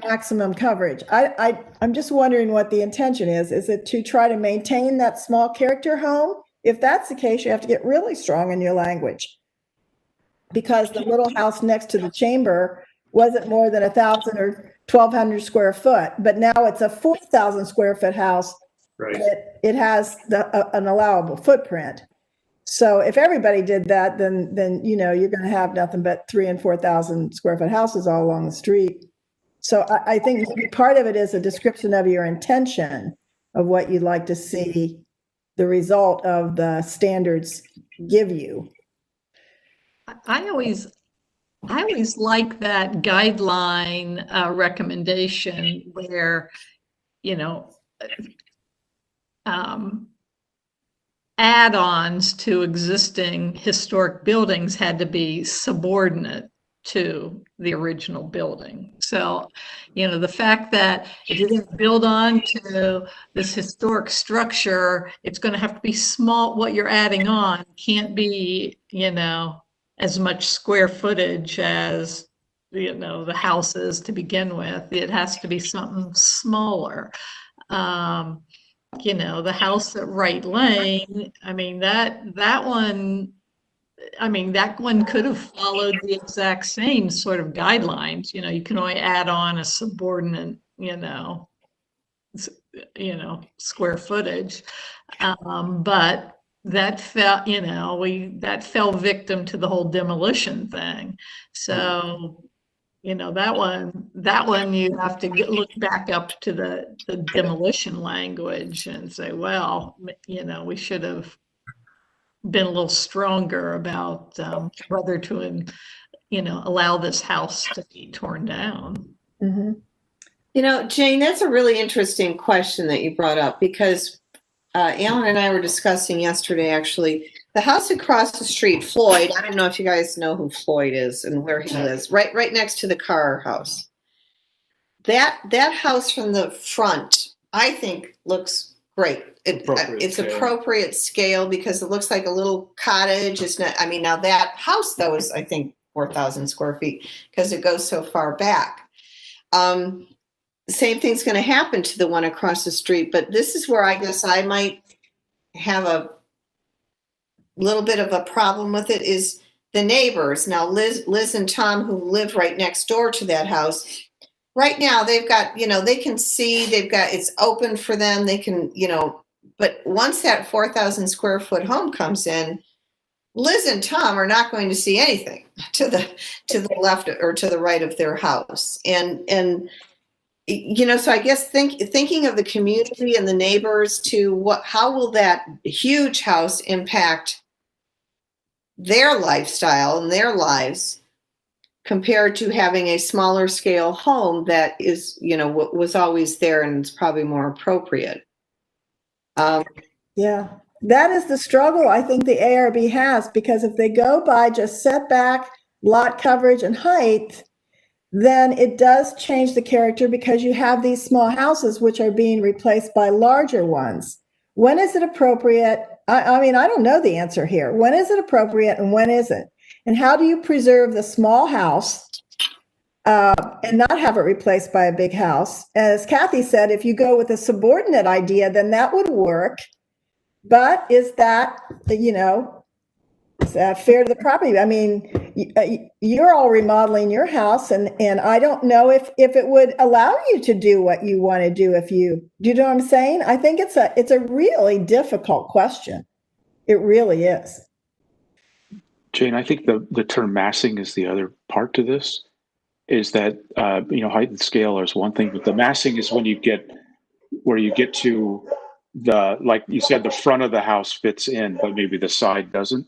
S8: maximum coverage. I'm just wondering what the intention is. Is it to try to maintain that small character home? If that's the case, you have to get really strong in your language, because the little house next to the chamber wasn't more than 1,000 or 1,200 square foot, but now it's a 4,000 square foot house.
S1: Right.
S8: It has an allowable footprint. So if everybody did that, then you're going to have nothing but 3,000 and 4,000 square foot houses all along the street. So I think part of it is a description of your intention of what you'd like to see the result of the standards give you.
S7: I always like that guideline recommendation where, add-ons to existing historic buildings had to be subordinate to the original building. So, the fact that if you're going to build on to this historic structure, it's going to have to be small. What you're adding on can't be, as much square footage as, the houses to begin with. It has to be something smaller. The house at Wright Lane, that one could have followed the exact same sort of guidelines. You can only add on a subordinate, square footage. But that fell victim to the whole demolition thing. So, that one you have to look back up to the demolition language and say, well, we should have been a little stronger about whether to, allow this house to be torn down.
S8: Mm-hmm.
S9: Jane, that's a really interesting question that you brought up, because Alan and I were discussing yesterday, actually, the house across the street, Floyd. I don't know if you guys know who Floyd is and where he lives, right next to the Carr house. That house from the front, I think, looks Great.
S1: Appropriate
S9: It's
S1: scale.
S9: appropriate scale because it looks like a little cottage. It's not, I mean, now that house though is, I think, 4,000 square feet because it goes so far back. Same thing's going to happen to the one across the street, but this is where I guess I might have a little bit of a problem with it is the neighbors. Now, Liz and Tom, who live right next door to that house, right now they've got, they can see, it's open for them. They can, but once that 4,000 square foot home comes in, Liz and Tom are not going to see anything to the left or to the right of their house. And so I guess thinking of the community and the neighbors how will that huge house impact their lifestyle and their lives compared to having a smaller scale home that is, was always there and it's probably more appropriate.
S8: Yeah, that is the struggle I think the ARB has, because if they go by just setback, lot coverage, and height, then it does change the character because you have these small houses which are being replaced by larger ones. When is it appropriate? I mean, I don't know the answer here. When is it appropriate and when isn't? And how do you preserve the small house and not have it replaced by a big house? As Kathy said, if you go with a subordinate idea, then that would work. But is that, is that fair to the property? I mean, you're all remodeling your house, and I don't know if it would allow you to do what you want to do do you know what I'm saying? I think it's a really difficult question. It really is.
S4: Jane, I think the term massing is the other part to this, is that, height and scale is one thing, but the massing is when you get to like you said, the front of the house fits in, but maybe the side doesn't.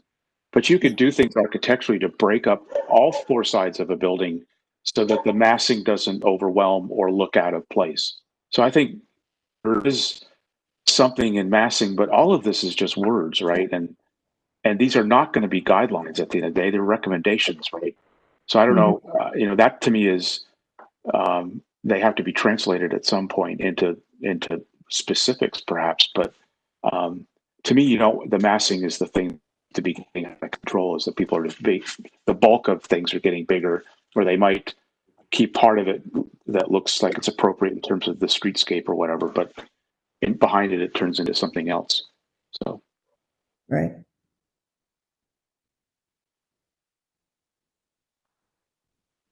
S4: But you could do things architecturally to break up all four sides of a building so that the massing doesn't overwhelm or look out of place. So I think there is something in massing, but all of this is just words, right? And these are not going to be guidelines at the end of the day. They're recommendations, right? So I don't know, that to me is, they have to be translated at some point into specifics perhaps. But to me, the massing is the thing to be getting out of control, is that people are the bulk of things are getting bigger, or they might keep part of it that looks like it's appropriate in terms of the streetscape or whatever, but behind it turns into something else. So
S8: Right.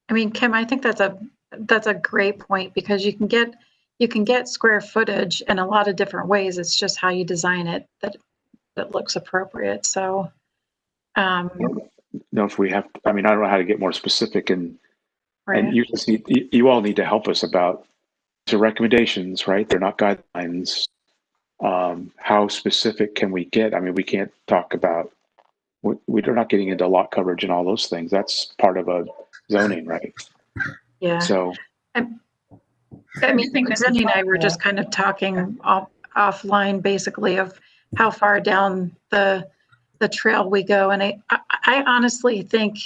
S3: I mean, Kim, I think that's a great point, because you can get square footage in a lot of different ways. It's just how you design it that looks appropriate. So,
S4: I don't know if we have. I mean, I don't know how to get more specific, and you all need to help us about the recommendations, right? They're not guidelines. How specific can we get? I mean, we can't talk about. We're not getting into lot coverage and all those things. That's part of a zoning, right?
S3: Yeah.
S4: So,
S3: I mean, Jenny and I were just kind of talking offline, basically, of how far down the trail we go, and I honestly think,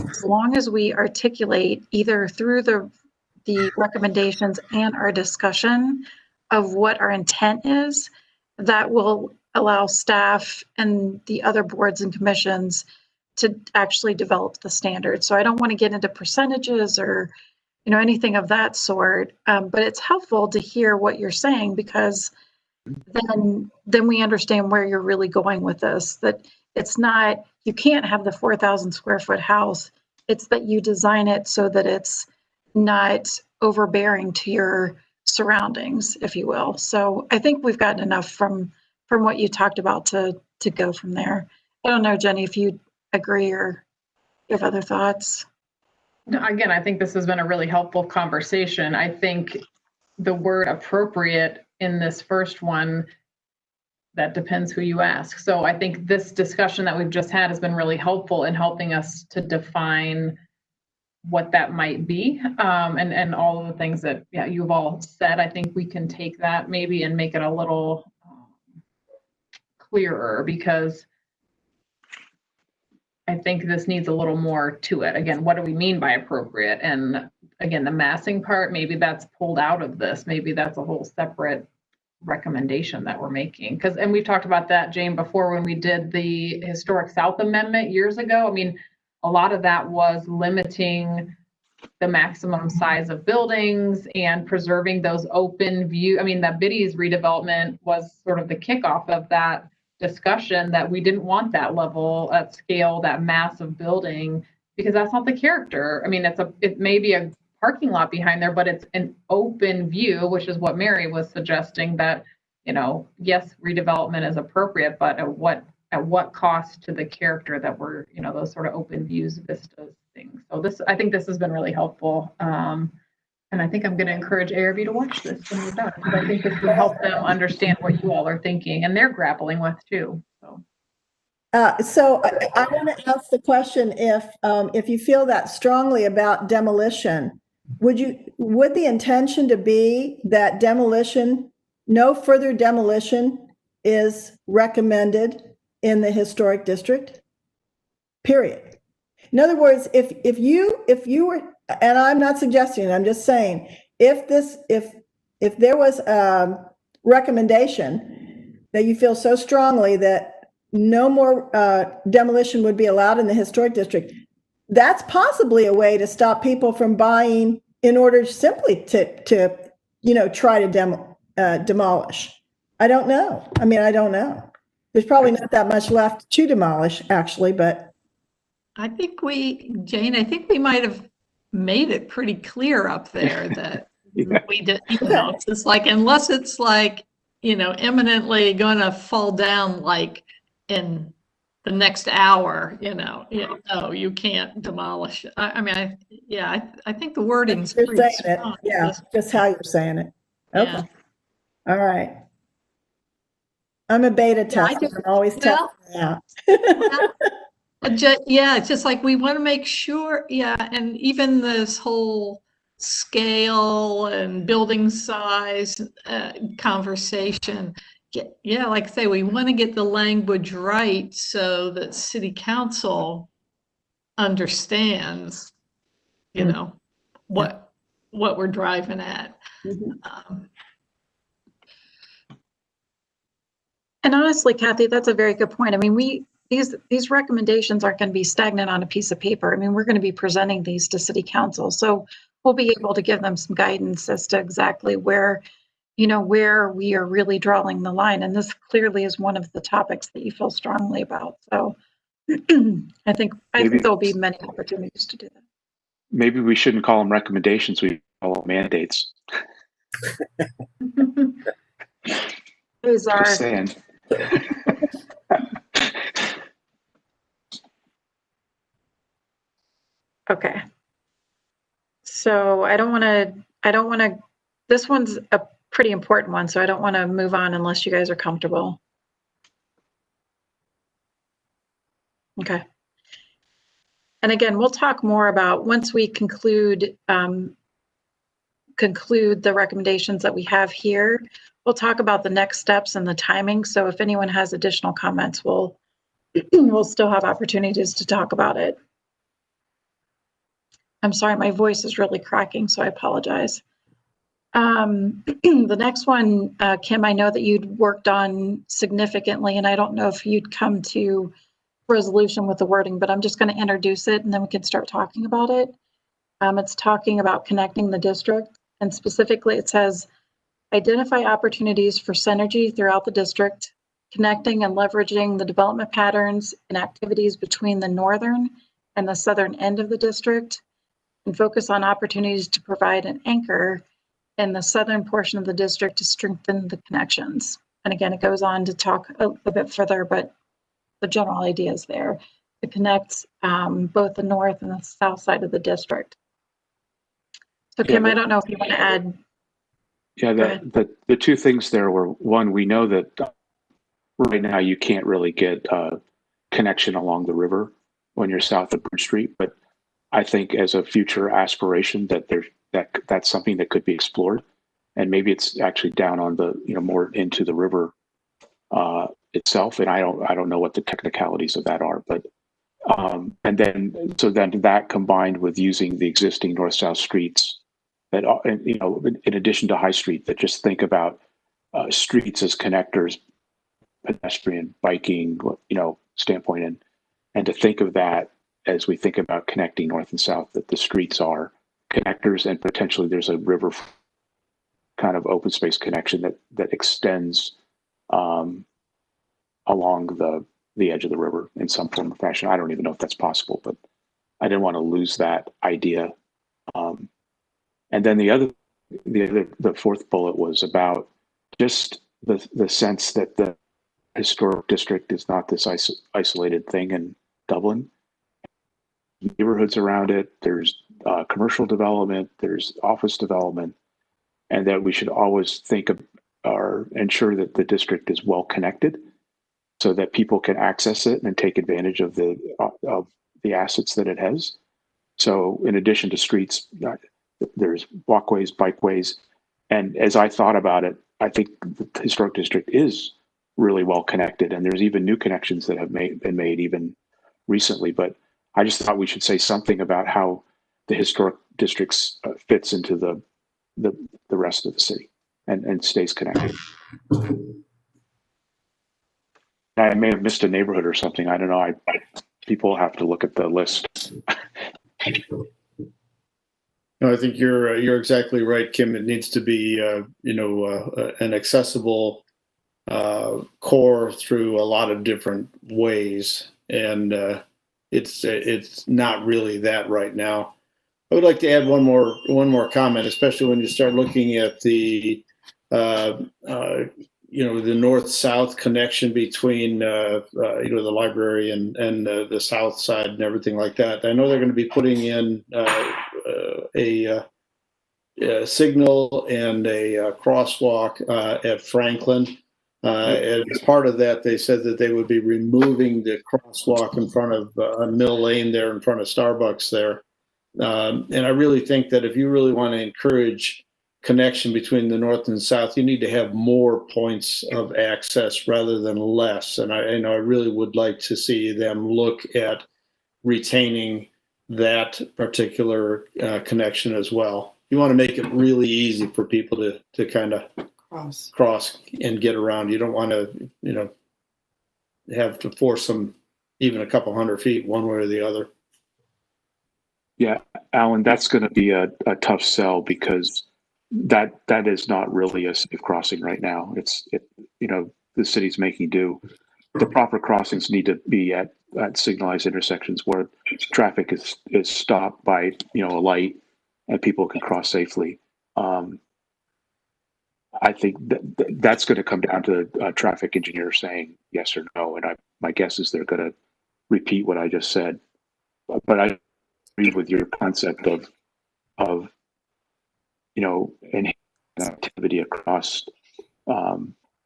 S3: as long as we articulate either through the recommendations and our discussion of what our intent is, that will allow staff and the other boards and commissions to actually develop the standards. So I don't want to get into percentages or anything of that sort, but it's helpful to hear what you're saying, because then we understand where you're really going with this. That it's not, you can't have the 4,000 square foot house. It's that you design it so that it's not overbearing to your surroundings, if you will. So I think we've gotten enough from what you talked about to go from there. I don't know, Jenny, if you agree or you have other thoughts.
S2: Again, I think this has been a really helpful conversation. I think the word appropriate in this first one, that depends who you ask. So I think this discussion that we've just had has been really helpful in helping us to define what that might be, and all of the things that you've all said. I think we can take that maybe and make it a little clearer, because I think this needs a little more to it. Again, what do we mean by appropriate? And again, the massing part, maybe that's pulled out of this. Maybe that's a whole separate recommendation that we're making. And we've talked about that, Jane, before when we did the Historic South Amendment years ago. I mean, a lot of that was limiting the maximum size of buildings and preserving those open view. I mean, that Biddy's redevelopment was sort of the kickoff of that discussion, that we didn't want that level at scale, that massive building, because that's not the character. I mean, it may be a parking lot behind there, but it's an open view, which is what Mary was suggesting, that, yes, redevelopment is appropriate, but at what cost to the character that we're, those sort of open views, vistas things. So I think this has been really helpful. And I think I'm going to encourage ARB to watch this when we're done, because I think this will help them understand what you all are thinking and they're grappling with too.
S8: So I want to ask the question, if you feel that strongly about demolition, would the intention to be that no further demolition is recommended in the historic district? Period. In other words, if you were, and I'm not suggesting, I'm just saying, if there was a recommendation that you feel so strongly that no more demolition would be allowed in the historic district, that's possibly a way to stop people from buying in order simply to try to demolish. I don't know. I mean, I don't know. There's probably not that much left to demolish, actually, but.
S7: I think Jane, I think we might have made it pretty clear up there that we did, it's just like, unless it's like, imminently going to fall down like in the next hour, you can't demolish it. I think the wording's pretty strong.
S8: Yeah, just how you're saying it. Okay. Yeah. All right. I'm a beta tester. I'm always testing out.
S7: It's just like we want to make sure, and even this whole scale and building size conversation, like I say, we want to get the language right so that City Council understands, what we're driving at.
S3: Mm-hmm. And honestly, Kathy, that's a very good point. I mean, these recommendations aren't going to be stagnant on a piece of paper. I mean, we're going to be presenting these to City Council, so we'll be able to give them some guidance as to exactly where we are really drawing the line. And this clearly is one of the topics that you feel strongly about. So I think there'll be many opportunities to do that.
S4: Maybe we shouldn't call them recommendations. We call them mandates.
S3: Those are.
S4: Just saying.
S3: Okay. So I don't want to, this one's a pretty important one, so I don't want to move on unless you guys are comfortable. Okay. And again, we'll talk more about once we conclude the recommendations that we have here. We'll talk about the next steps and the timing. So if anyone has additional comments, we'll still have opportunities to talk about it. I'm sorry, my voice is really cracking, so I apologize. The next one, Kim, I know that you'd worked on significantly, and I don't know if you'd come to resolution with the wording, but I'm just going to introduce it and then we can start talking about it. It's talking about connecting the district, and specifically it says, identify opportunities for synergy throughout the district, connecting and leveraging the development patterns and activities between the northern and the southern end of the district, and focus on opportunities to provide an anchor in the southern portion of the district to strengthen the connections. And again, it goes on to talk a bit further, but the general idea is there. It connects both the north and the south side of the district. So Kim, I don't know if you want to add.
S4: Yeah, the two things there were, one, we know that right now you can't really get a connection along the river when you're south of Bridge Street, but I think as a future aspiration that's something that could be explored, and maybe it's actually down on the more into the river itself. And I don't know what the technicalities of that are, but and then that combined with using the existing north-south streets that in addition to High Street, that just think about streets as connectors, pedestrian, biking, standpoint, and to think of that as we think about connecting north and south, that the streets are connectors, and potentially there's a river kind of open space connection that extends along the edge of the river in some form or fashion. I don't even know if that's possible, but I didn't want to lose that idea. And then the fourth bullet was about just the sense that the historic district is not this isolated thing in Dublin. Neighborhoods around it, there's commercial development, there's office development, and that we should always think of or ensure that the district is well connected so that people can access it and take advantage of the assets that it has. So in addition to streets, there's walkways, bikeways, and as I thought about it, I think the historic district is really well connected, and there's even new connections that have been made even recently. But I just thought we should say something about how the historic districts fits into the rest of the city and stays connected. I may have missed a neighborhood or something. I don't know. People have to look at the list.
S1: No, I think you're exactly right, Kim. It needs to be an accessible core through a lot of different ways, and it's not really that right now. I would like to add one more comment, especially when you start looking at the the north-south connection between the library and the south side and everything like that. I know they're going to be putting in a signal and a crosswalk at Franklin. As part of that, they said that they would be removing the crosswalk in front of Mill Lane there, in front of Starbucks there. And I really think that if you really want to encourage connection between the north and south, you need to have more points of access rather than less. And I really would like to see them look at retaining that particular connection as well. You want to make it really easy for people to kind of cross and get around. You don't want to, have to force them even a couple 100 feet one way or the other.
S4: Yeah, Alan, that's going to be a tough sell because that is not really a safe crossing right now. The city's making do. The proper crossings need to be at signalized intersections where traffic is stopped by a light and people can cross safely. I think that's going to come down to a traffic engineer saying yes or no, and my guess is they're going to repeat what I just said. But I agree with your concept of enhancing activity across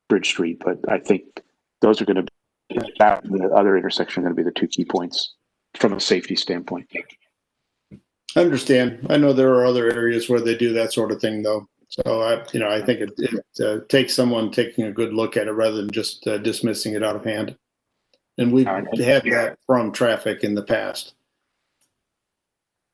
S4: Bridge Street, but I think those are going to be the other intersection are going to be the two key points from a safety standpoint.
S1: I understand. I know there are other areas where they do that sort of thing, though. So I think it takes someone taking a good look at it rather than just dismissing it out of hand. And we've had that from traffic in the past.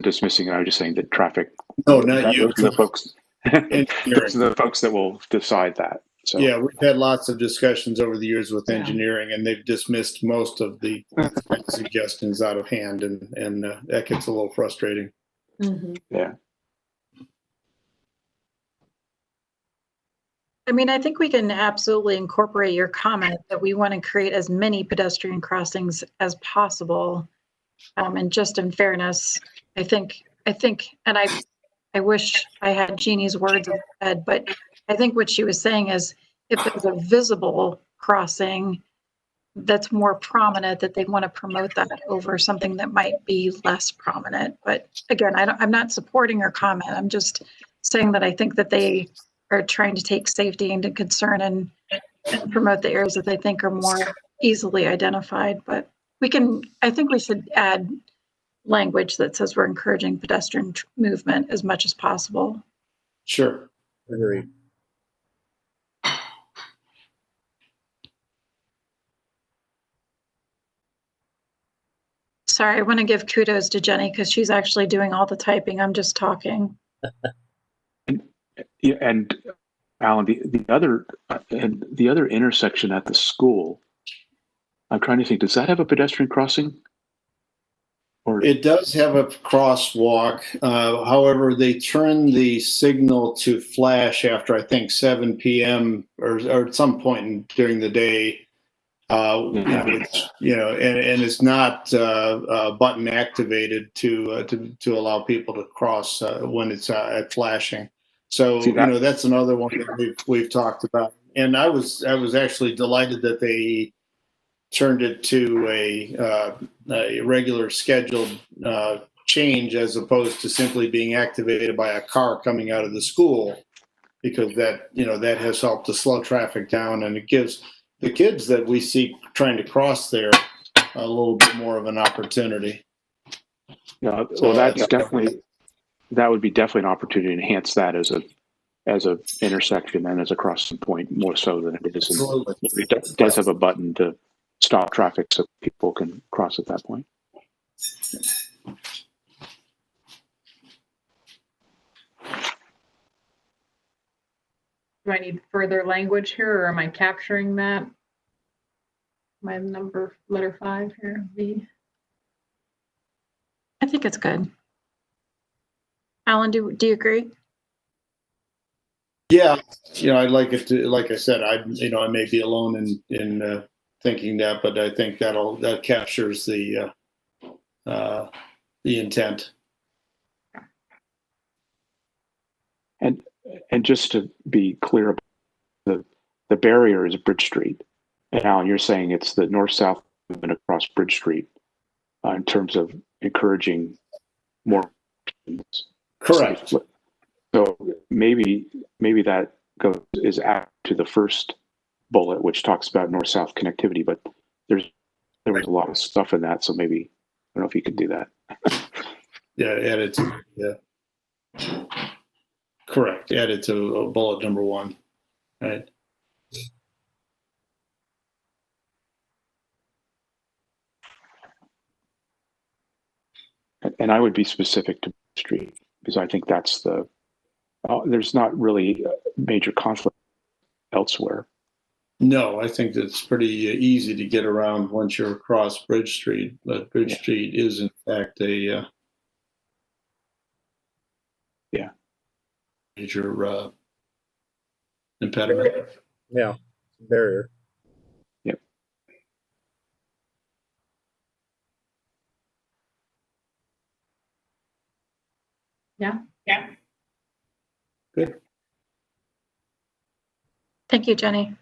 S4: Dismissing it, I was just saying that traffic.
S1: No, not you.
S4: Those are the folks. Those are the folks that will decide that. So
S1: yeah, we've had lots of discussions over the years with engineering, and they've dismissed most of the suggestions out of hand, and that gets a little frustrating.
S9: Mm-hmm.
S4: Yeah.
S3: I mean, I think we can absolutely incorporate your comment that we want to create as many pedestrian crossings as possible. And just in fairness, I think, and I wish I had Jeannie's words in my head, but I think what she was saying is if there's a visible crossing that's more prominent, that they want to promote that over something that might be less prominent. But again, I'm not supporting her comment. I'm just saying that I think that they are trying to take safety into concern and promote the areas that they think are more easily identified. But I think we should add language that says we're encouraging pedestrian movement as much as possible.
S1: Sure.
S5: Agreed.
S3: Sorry, I want to give kudos to Jenny because she's actually doing all the typing. I'm just talking.
S4: Yeah, and Alan, the other intersection at the school, I'm trying to think, does that have a pedestrian crossing? Or
S1: It does have a crosswalk. However, they turn the signal to flash after I think 7 p.m. or at some point during the day. And it's not button activated to allow people to cross when it's at flashing. So
S4: See that?
S1: that's another one that we've talked about. And I was actually delighted that they turned it to a regular scheduled change as opposed to simply being activated by a car coming out of the school, because that has helped to slow traffic down, and it gives the kids that we see trying to cross there a little bit more of an opportunity.
S4: Yeah, well, that would be definitely an opportunity to enhance that as a intersection and as a crossing point more so than it is. It does have a button to stop traffic so people can cross at that point.
S2: Do I need further language here, or am I capturing that? My letter 5 here, V.
S3: I think it's good. Alan, do you agree?
S1: Yeah, I'd like it to, like I said, I may be alone in thinking that, but I think that captures the intent.
S4: And just to be clear, the barrier is Bridge Street. And Alan, you're saying it's the north-south movement across Bridge Street in terms of encouraging more.
S1: Correct.
S4: So maybe that is added to the first bullet, which talks about north-south connectivity, but there was a lot of stuff in that, so maybe I don't know if you could do that.
S1: Yeah, added to, yeah. Correct. Added to bullet number 1. Right.
S4: And I would be specific to street because I think that's there's not really a major conflict elsewhere.
S1: No, I think that's pretty easy to get around once you're across Bridge Street, but Bridge Street is in fact a major impediment.
S5: Yeah, barrier.
S4: Yep.
S2: Yeah.
S1: Good.
S3: Thank you, Jenny.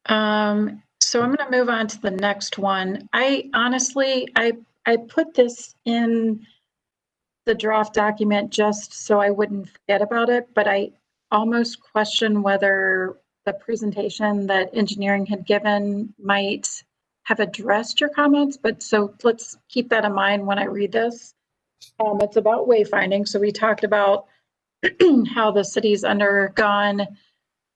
S3: So I'm going to move on to the next one. I honestly put this in the draft document just so I wouldn't forget about it, but I almost question whether the presentation that engineering had given might have addressed your comments, but so let's keep that in mind when I read this. It's about wayfinding. So we talked about how the city's undergone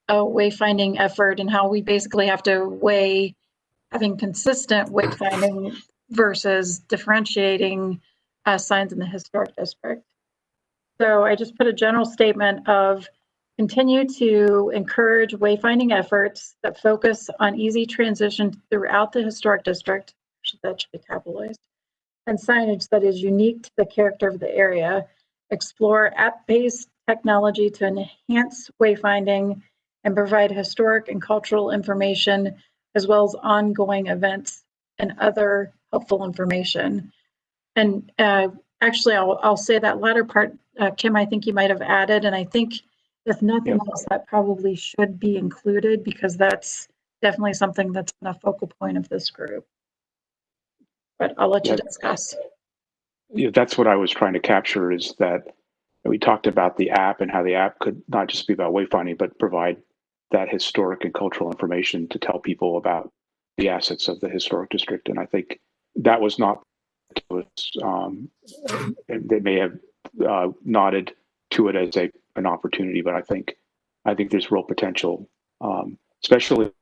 S3: a wayfinding effort and how we basically have to weigh having consistent wayfinding versus differentiating signs in the historic district. So I just put a general statement of continue to encourage wayfinding efforts that focus on easy transition throughout the historic district, that should be capitalized, and signage that is unique to the character of the area. Explore app-based technology to enhance wayfinding and provide historic and cultural information, as well as ongoing events and other helpful information. And actually, I'll say that latter part, Kim, I think you might have added, and I think if nothing else, that probably should be included because that's definitely something that's been a focal point of this group. But I'll let you discuss.
S4: Yeah, that's what I was trying to capture is that we talked about the app and how the app could not just be about wayfinding, but provide that historic and cultural information to tell people about the assets of the historic district. And I think that was not, they may have nodded to it as an opportunity, but I think there's real potential, especially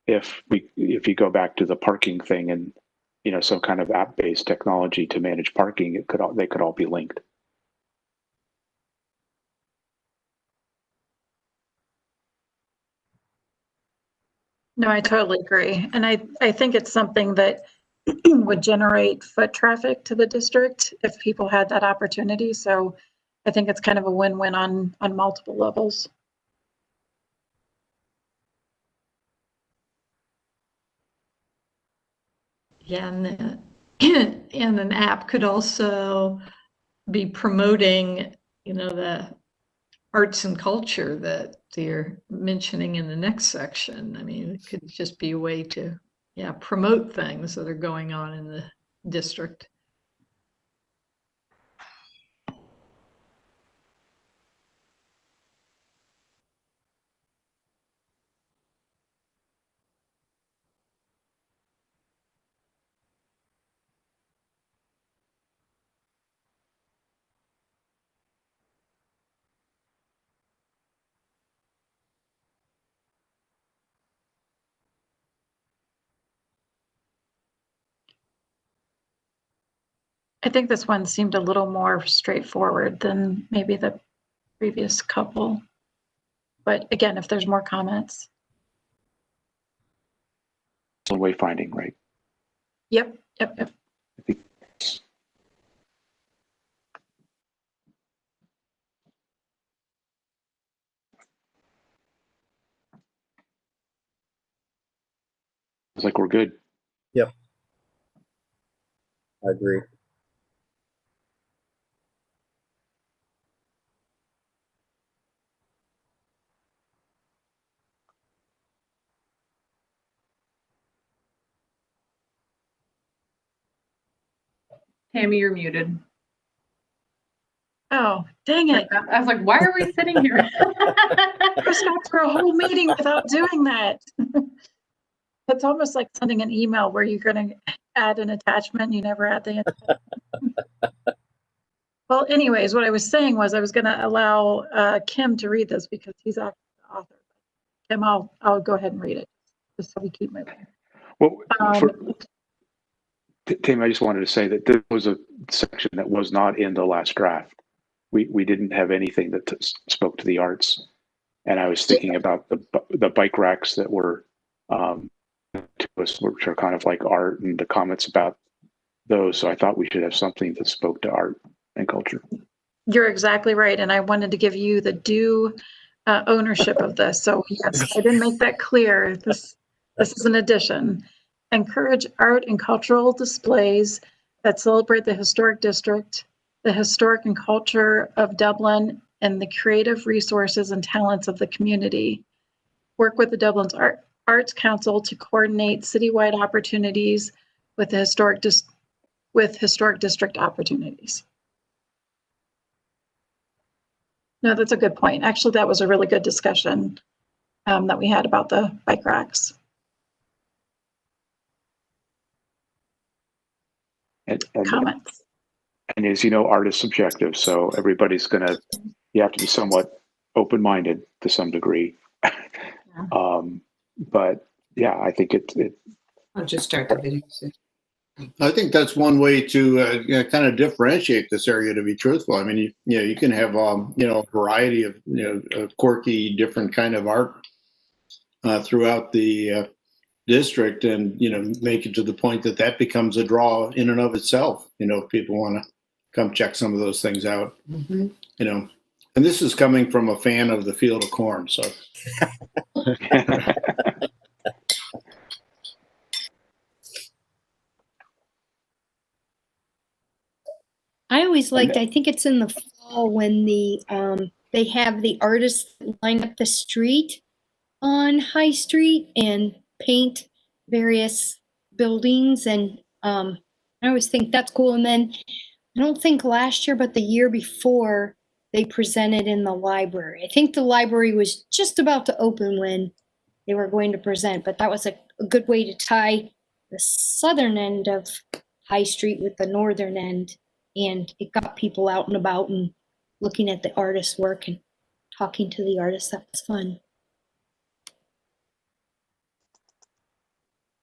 S4: if you go back to the parking thing and some kind of app-based technology to manage parking, they could all be linked.
S3: No, I totally agree. And I think it's something that would generate foot traffic to the district if people had that opportunity. So I think it's kind of a win-win on multiple levels.
S7: Yeah, and an app could also be promoting, the arts and culture that you're mentioning in the next section. I mean, it could just be a way to, promote things that are going on in the district.
S3: I think this one seemed a little more straightforward than maybe the previous couple. But again, if there's more comments.
S4: Wayfinding, right?
S3: Yep.
S4: I think it's like we're good.
S5: Yep. I agree.
S2: Tammy, you're muted.
S3: Oh, dang it.
S2: I was like, why are we sitting here?
S3: I just got through a whole meeting without doing that. It's almost like sending an email where you're going to add an attachment and you never add the attachment. Well, anyways, what I was saying was I was going to allow Kim to read this because he's actually the author. Kim, I'll go ahead and read it just so we keep moving.
S4: Well, Tim, I just wanted to say that there was a section that was not in the last draft. We didn't have anything that spoke to the arts, and I was thinking about the bike racks that were to us, which are kind of like art, and the comments about those. So I thought we should have something that spoke to art and culture.
S3: You're exactly right, and I wanted to give you the due ownership of this. So yes, I didn't make that clear. This is an addition. Encourage art and cultural displays that celebrate the historic district, the historic and culture of Dublin, and the creative resources and talents of the community. Work with the Dublin's Arts Council to coordinate citywide opportunities with the historic district opportunities. No, that's a good point. Actually, that was a really good discussion that we had about the bike racks.
S4: And
S3: Comments.
S4: And as you know, art is subjective, so everybody's you have to be somewhat open-minded to some degree.
S3: Yeah.
S4: But yeah, I think
S9: I'll just start the video.
S1: I think that's one way to kind of differentiate this area. To be truthful, I mean, you can have a variety of quirky, different kind of art throughout the district, and make it to the point that becomes a draw in and of itself. If people want to come check some of those things out.
S9: Mm-hmm.
S1: And this is coming from a fan of the Field of Corn, so.
S6: I always liked, I think it's in the fall when they have the artists line up the street on High Street and paint various buildings, and I always think that's cool. And then I don't think last year, but the year before, they presented in the library. I think the library was just about to open when they were going to present, but that was a good way to tie the southern end of High Street with the northern end. And it got people out and about and looking at the artist's work and talking to the artists. That was fun.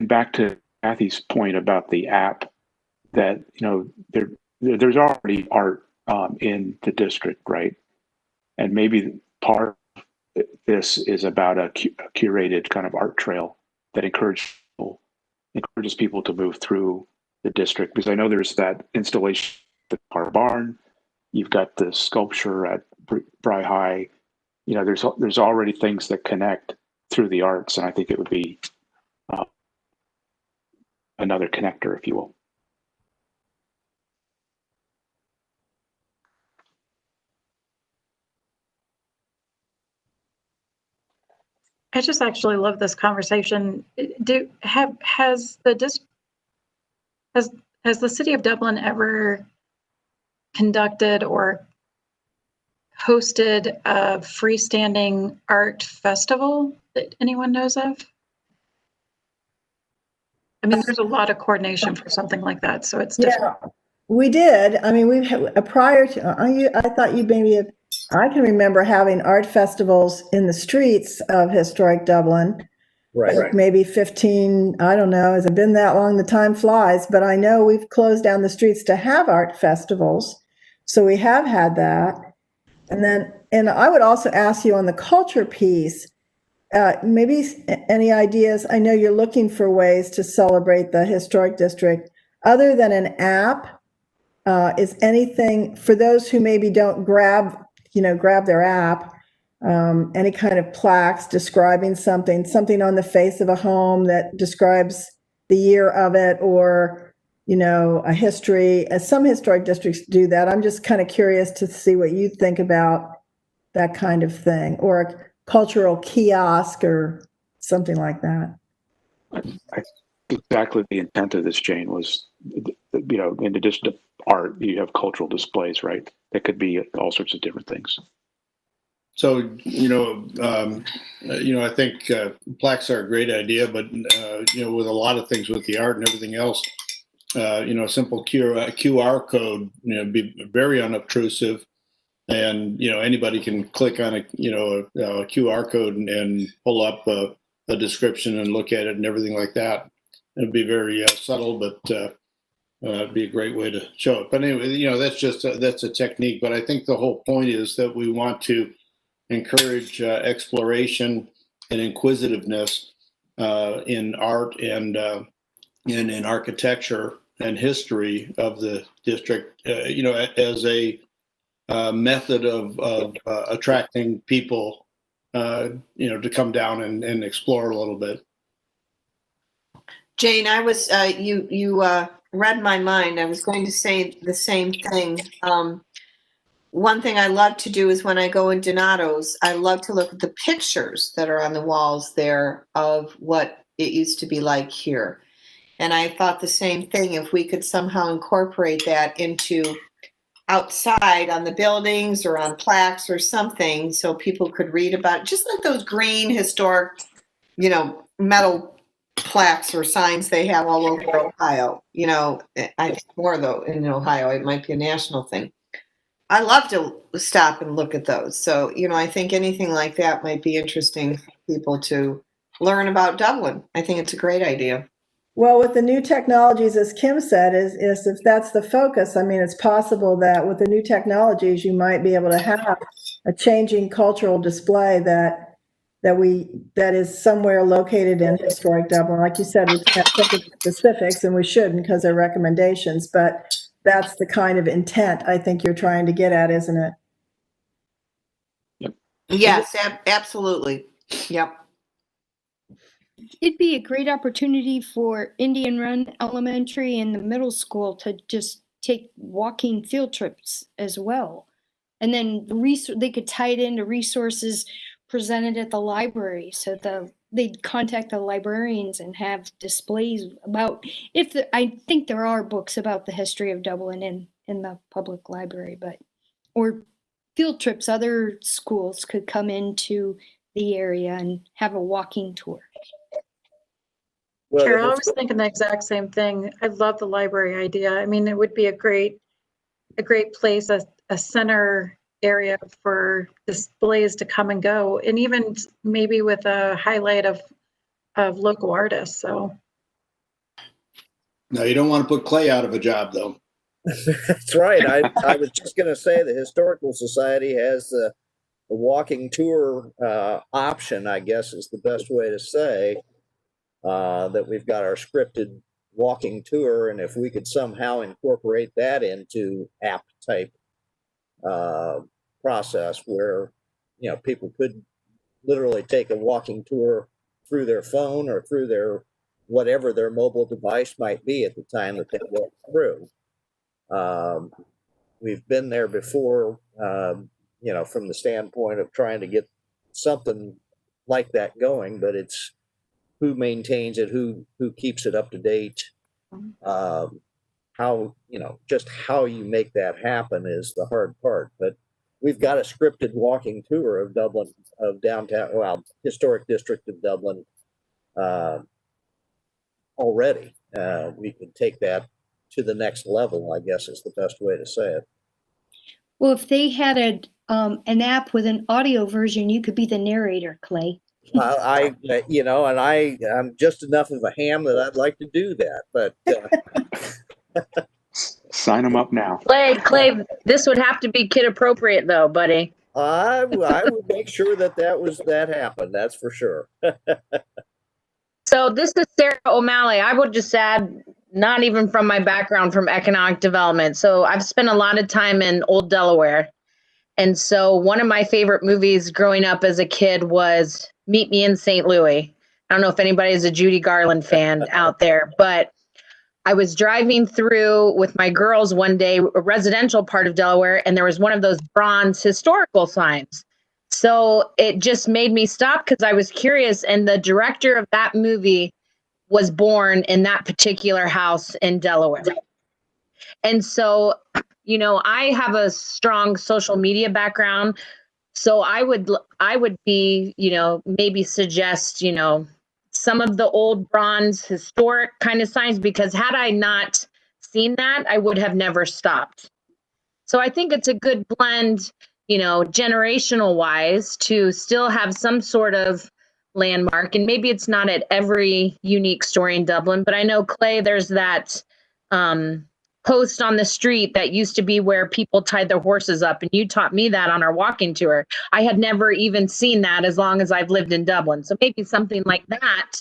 S4: Back to Kathy's point about the app, that there's already art in the district, right? And maybe part of this is about a curated kind of art trail that encourages people to move through the district. Because I know there's that installation at the car barn. You've got the sculpture at Bry High. You know, there's already things that connect through the arts, and I think it would be another connector, if you will.
S3: I just actually love this conversation. Has the city of Dublin ever conducted or hosted a freestanding art festival that anyone knows of? I mean, there's a lot of coordination for something like that, so it's different.
S8: Yeah, we did. I mean, we've had prior to, I thought you maybe have, I can remember having art festivals in the streets of historic Dublin.
S5: Right.
S8: Like maybe 15, I don't know, has it been that long? The time flies, but I know we've closed down the streets to have art festivals. So we have had that. And I would also ask you on the culture piece, maybe any ideas? I know you're looking for ways to celebrate the historic district other than an app. Is anything for those who maybe don't grab their app, any kind of plaques describing something on the face of a home that describes the year of it, or, a history, as some historic districts do that. I'm just kind of curious to see what you think about that kind of thing, or a cultural kiosk or something like that.
S4: Exactly the intent of this, Jane, was, in addition to art, you have cultural displays, right? That could be all sorts of different things.
S1: So, I think plaques are a great idea, but, with a lot of things with the art and everything else, a simple QR code, be very unobtrusive. And, anybody can click on a QR code and pull up a description and look at it and everything like that. It'd be very subtle, but it'd be a great way to show it. But anyway, that's a technique. But I think the whole point is that we want to encourage exploration and inquisitiveness in art and in architecture and history of the district, as a method of attracting people, to come down and explore a little bit.
S9: Jane, I was you read my mind. I was going to say the same thing. One thing I love to do is when I go in Donato's, I love to look at the pictures that are on the walls there of what it used to be like here. And I thought the same thing, if we could somehow incorporate that into outside on the buildings or on plaques or something, so people could read about it, just like those green historic, metal plaques or signs they have all over Ohio. I think more though in Ohio, it might be a national thing. I love to stop and look at those. So, I think anything like that might be interesting for people to learn about Dublin. I think it's a great idea.
S8: Well, with the new technologies, as Kim said, is if that's the focus, I mean, it's possible that with the new technologies, you might be able to have a changing cultural display that is somewhere located in historic Dublin. Like you said, we can't think of specifics, and we shouldn't because they're recommendations, but that's the kind of intent I think you're trying to get at, isn't it?
S4: Yep.
S9: Yes, absolutely. Yep.
S6: It'd be a great opportunity for Indian Run Elementary and the middle school to just take walking field trips as well. And then they could tie it into resources presented at the library. So they'd contact the librarians and have displays about, I think there are books about the history of Dublin in the public library, or field trips, other schools could come into the area and have a walking tour.
S5: Well,
S3: Carol, I was thinking the exact same thing. I love the library idea. I mean, it would be a great place, a center area for displays to come and go, and even maybe with a highlight of local artists. So
S1: No, you don't want to put Clay out of a job, though.
S5: That's right. I was just going to say the Historical Society has the walking tour option, I guess is the best way to say. that we've got our scripted walking tour, and if we could somehow incorporate that into app type process where, people could literally take a walking tour through their phone or through their whatever their mobile device might be at the time that they walk through. We've been there before, from the standpoint of trying to get something like that going, but it's who maintains it, who keeps it up to date. How, just how you make that happen is the hard part. But we've got a scripted walking tour of Dublin, of downtown, historic district of Dublin already. We could take that to the next level, I guess is the best way to say it.
S6: Well, if they had an app with an audio version, you could be the narrator, Clay.
S5: I'm just enough of a ham that I'd like to do that, but
S4: Sign them up now.
S11: Clay, this would have to be kid appropriate though, buddy.
S5: I would make sure that happened. That's for sure.
S11: So this is Sarah O'Malley. I would just add, not even from my background from economic development. So I've spent a lot of time in old Delaware. And so one of my favorite movies growing up as a kid was Meet Me in St. Louis. I don't know if anybody is a Judy Garland fan out there, but I was driving through with my girls one day, a residential part of Delaware, and there was one of those bronze historical signs. So it just made me stop because I was curious. And the director of that movie was born in that particular house in Delaware. And so, I have a strong social media background. So I would be, maybe suggest, some of the old bronze historic kind of signs, because had I not seen that, I would have never stopped. So I think it's a good blend, generational wise, to still have some sort of landmark. And maybe it's not at every unique story in Dublin, but I know, Clay, there's that post on the street that used to be where people tied their horses up. And you taught me that on our walking tour. I had never even seen that as long as I've lived in Dublin. So maybe something like that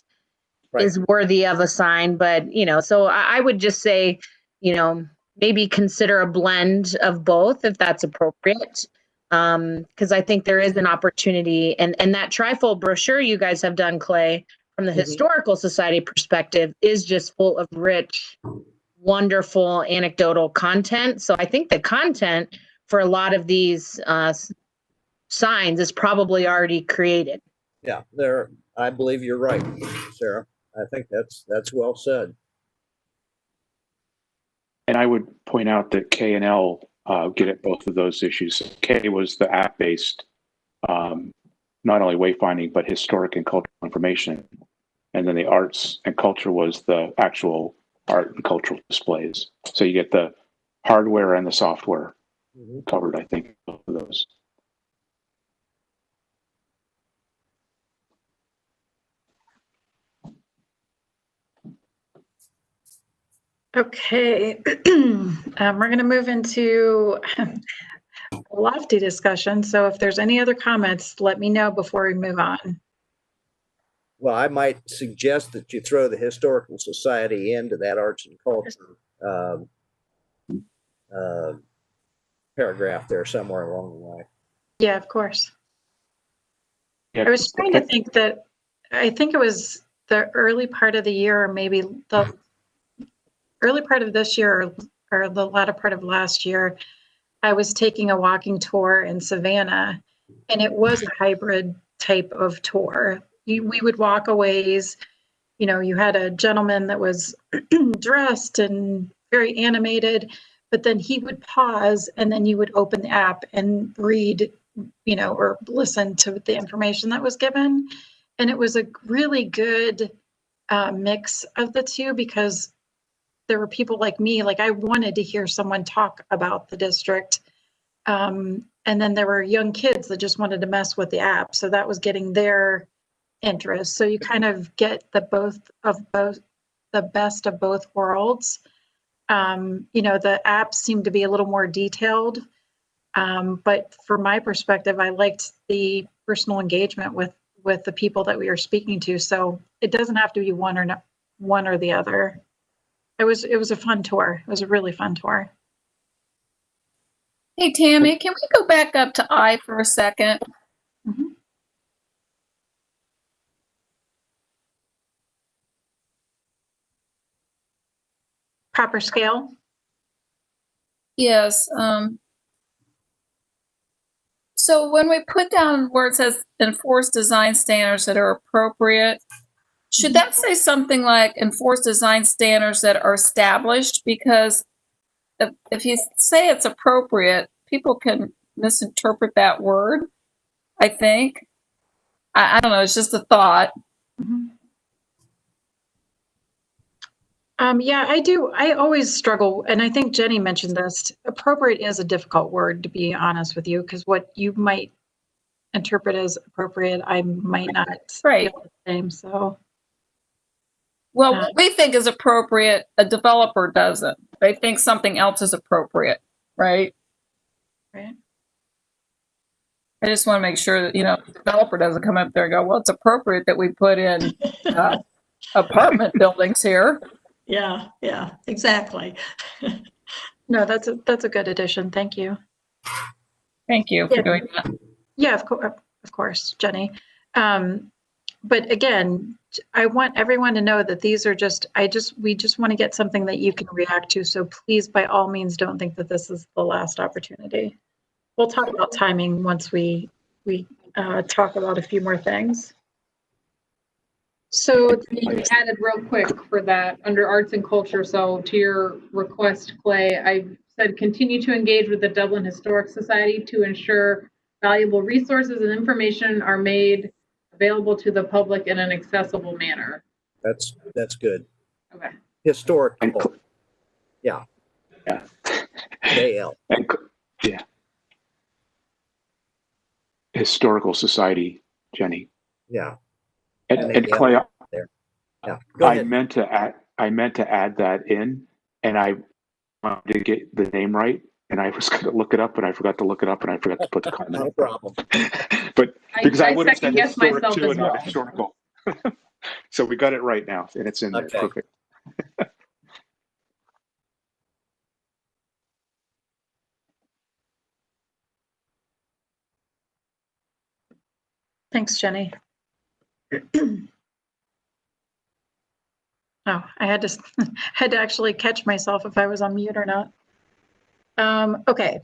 S11: is worthy of a sign. But, so I would just say, maybe consider a blend of both if that's appropriate. Because I think there is an opportunity. And that trifold brochure you guys have done, Clay, from the Historical Society perspective, is just full of rich, wonderful anecdotal content. So I think the content for a lot of these signs is probably already created.
S5: Yeah, I believe you're right, Sarah. I think that's well said.
S4: And I would point out that K and L get at both of those issues. K was the app-based, not only wayfinding, but historic and cultural information. And then the arts and culture was the actual art and cultural displays. So you get the hardware and the software covered, I think, both of those.
S3: Okay, we're going to move into a lofty discussion. So if there's any other comments, let me know before we move on.
S5: Well, I might suggest that you throw the Historical Society into that arts and culture paragraph there somewhere along the way.
S3: Yeah, of course.
S4: Yeah.
S3: I was trying to think that, I think it was the early part of the year, or maybe the early part of this year or the latter part of last year, I was taking a walking tour in Savannah, and it was a hybrid type of tour. We would walk a ways, you had a gentleman that was dressed and very animated, but then he would pause and then you would open the app and read, or listen to the information that was given. And it was a really good mix of the two, because there were people like me, like I wanted to hear someone talk about the district. And then there were young kids that just wanted to mess with the app. So that was getting their interest. So you kind of get the best of both worlds. The apps seem to be a little more detailed. But from my perspective, I liked the personal engagement with with the people that we are speaking to. So it doesn't have to be one or the other. It was a fun tour. It was a really fun tour.
S10: Hey, Tammy, can we go back up to I for a second?
S3: Mhm. Proper scale.
S10: Yes. So when we put down where it says enforce design standards that are appropriate, should that say something like enforce design standards that are established? Because if you say it's appropriate, people can misinterpret that word, I think. I don't know, it's just a thought.
S3: Mhm. Yeah, I do. I always struggle, and I think Jenny mentioned this. Appropriate is a difficult word, to be honest with you, because what you might interpret as appropriate, I might not
S10: Right.
S3: feel the same. So,
S10: Well, what we think is appropriate, a developer doesn't. They think something else is appropriate, right?
S3: right.
S10: I just want to make sure that, the developer doesn't come up there and go, well, it's appropriate that we put in apartment buildings here.
S7: Yeah, exactly.
S3: No, that's a good addition. Thank you.
S10: Thank you for doing that.
S3: Yeah, of course, Jenny. But again, I want everyone to know that these are we just want to get something that you can react to. So please, by all means, don't think that this is the last opportunity. We'll talk about timing once we talk about a few more things.
S2: So we added real quick for that under arts and culture. So to your request, Clay, I said continue to engage with the Dublin Historic Society to ensure valuable resources and information are made available to the public in an accessible manner.
S5: That's good.
S2: Okay.
S5: Historical. Yeah.
S4: Yeah.
S5: AL.
S4: Yeah. Historical Society, Jenny.
S5: Yeah.
S4: And Clay,
S5: there. Yeah.
S4: I meant to add that in, and I wanted to get the name right, and I was going to look it up, and I forgot to look it up, and I forgot to put the comment.
S5: No problem.
S4: But because I would have said
S2: second-guessed
S4: historic
S2: myself
S4: too,
S2: as
S4: and
S2: well.
S4: not historical. So we got it right now, and it's in there.
S5: Okay.
S4: Perfect.
S3: Thanks, Jenny. Oh, I had to actually catch myself if I was on mute or not. Okay,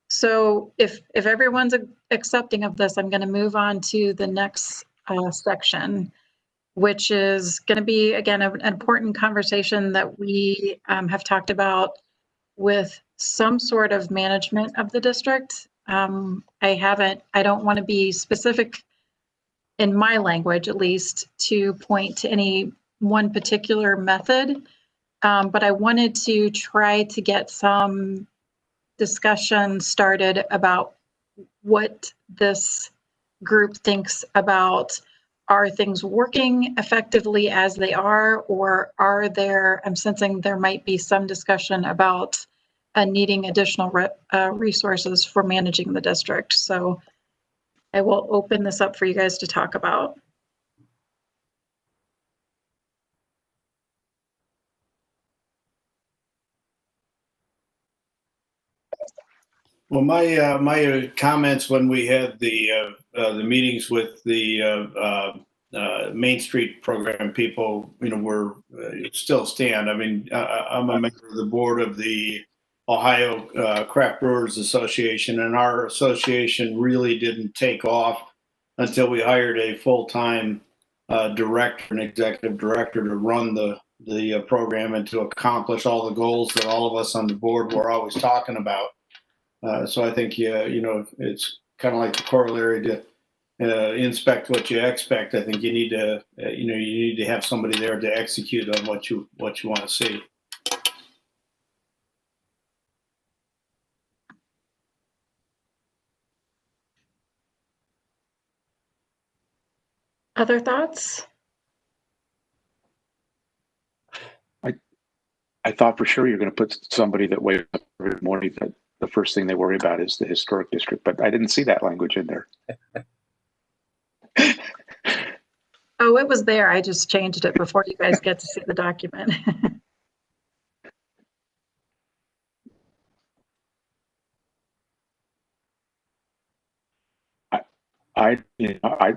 S3: so if everyone's accepting of this, I'm going to move on to the next section, which is going to be, again, an important conversation that we have talked about with some sort of management of the district. I don't want to be specific in my language, at least, to point to any one particular method, but I wanted to try to get some discussion started about what this group thinks about, are things working effectively as they are, or I'm sensing there might be some discussion about needing additional resources for managing the district. So I will open this up for you guys to talk about.
S1: Well, my comments when we had the meetings with the Main Street program people, were still stand. I mean, I'm a member of the board of the Ohio Craft Brewers Association, and our association really didn't take off until we hired a full-time director, an executive director, to run the program and to accomplish all the goals that all of us on the board were always talking about. So I think, it's kind of like the corollary to inspect what you expect. I think you need to, have somebody there to execute on what you want to see.
S3: Other thoughts?
S4: I thought for sure you're going to put somebody that wakes up every morning that the first thing they worry about is the historic district, but I didn't see that language in there.
S3: Oh, it was there. I just changed it before you guys get to see the document.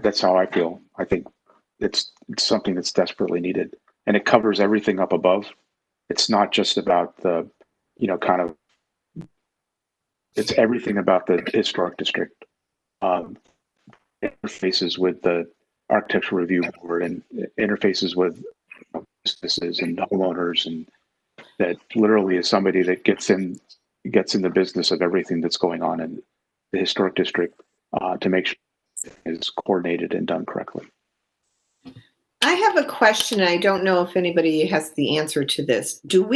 S4: That's how I feel. I think it's something that's desperately needed, and it covers everything up above. It's not just about the, kind of, it's everything about the historic district. Interfaces with the architectural review board and interfaces with businesses and homeowners, and that literally is somebody that gets in the business of everything that's going on in the historic district to make sure it's coordinated and done correctly.
S9: I have a question. I don't know if anybody has the answer to this. Do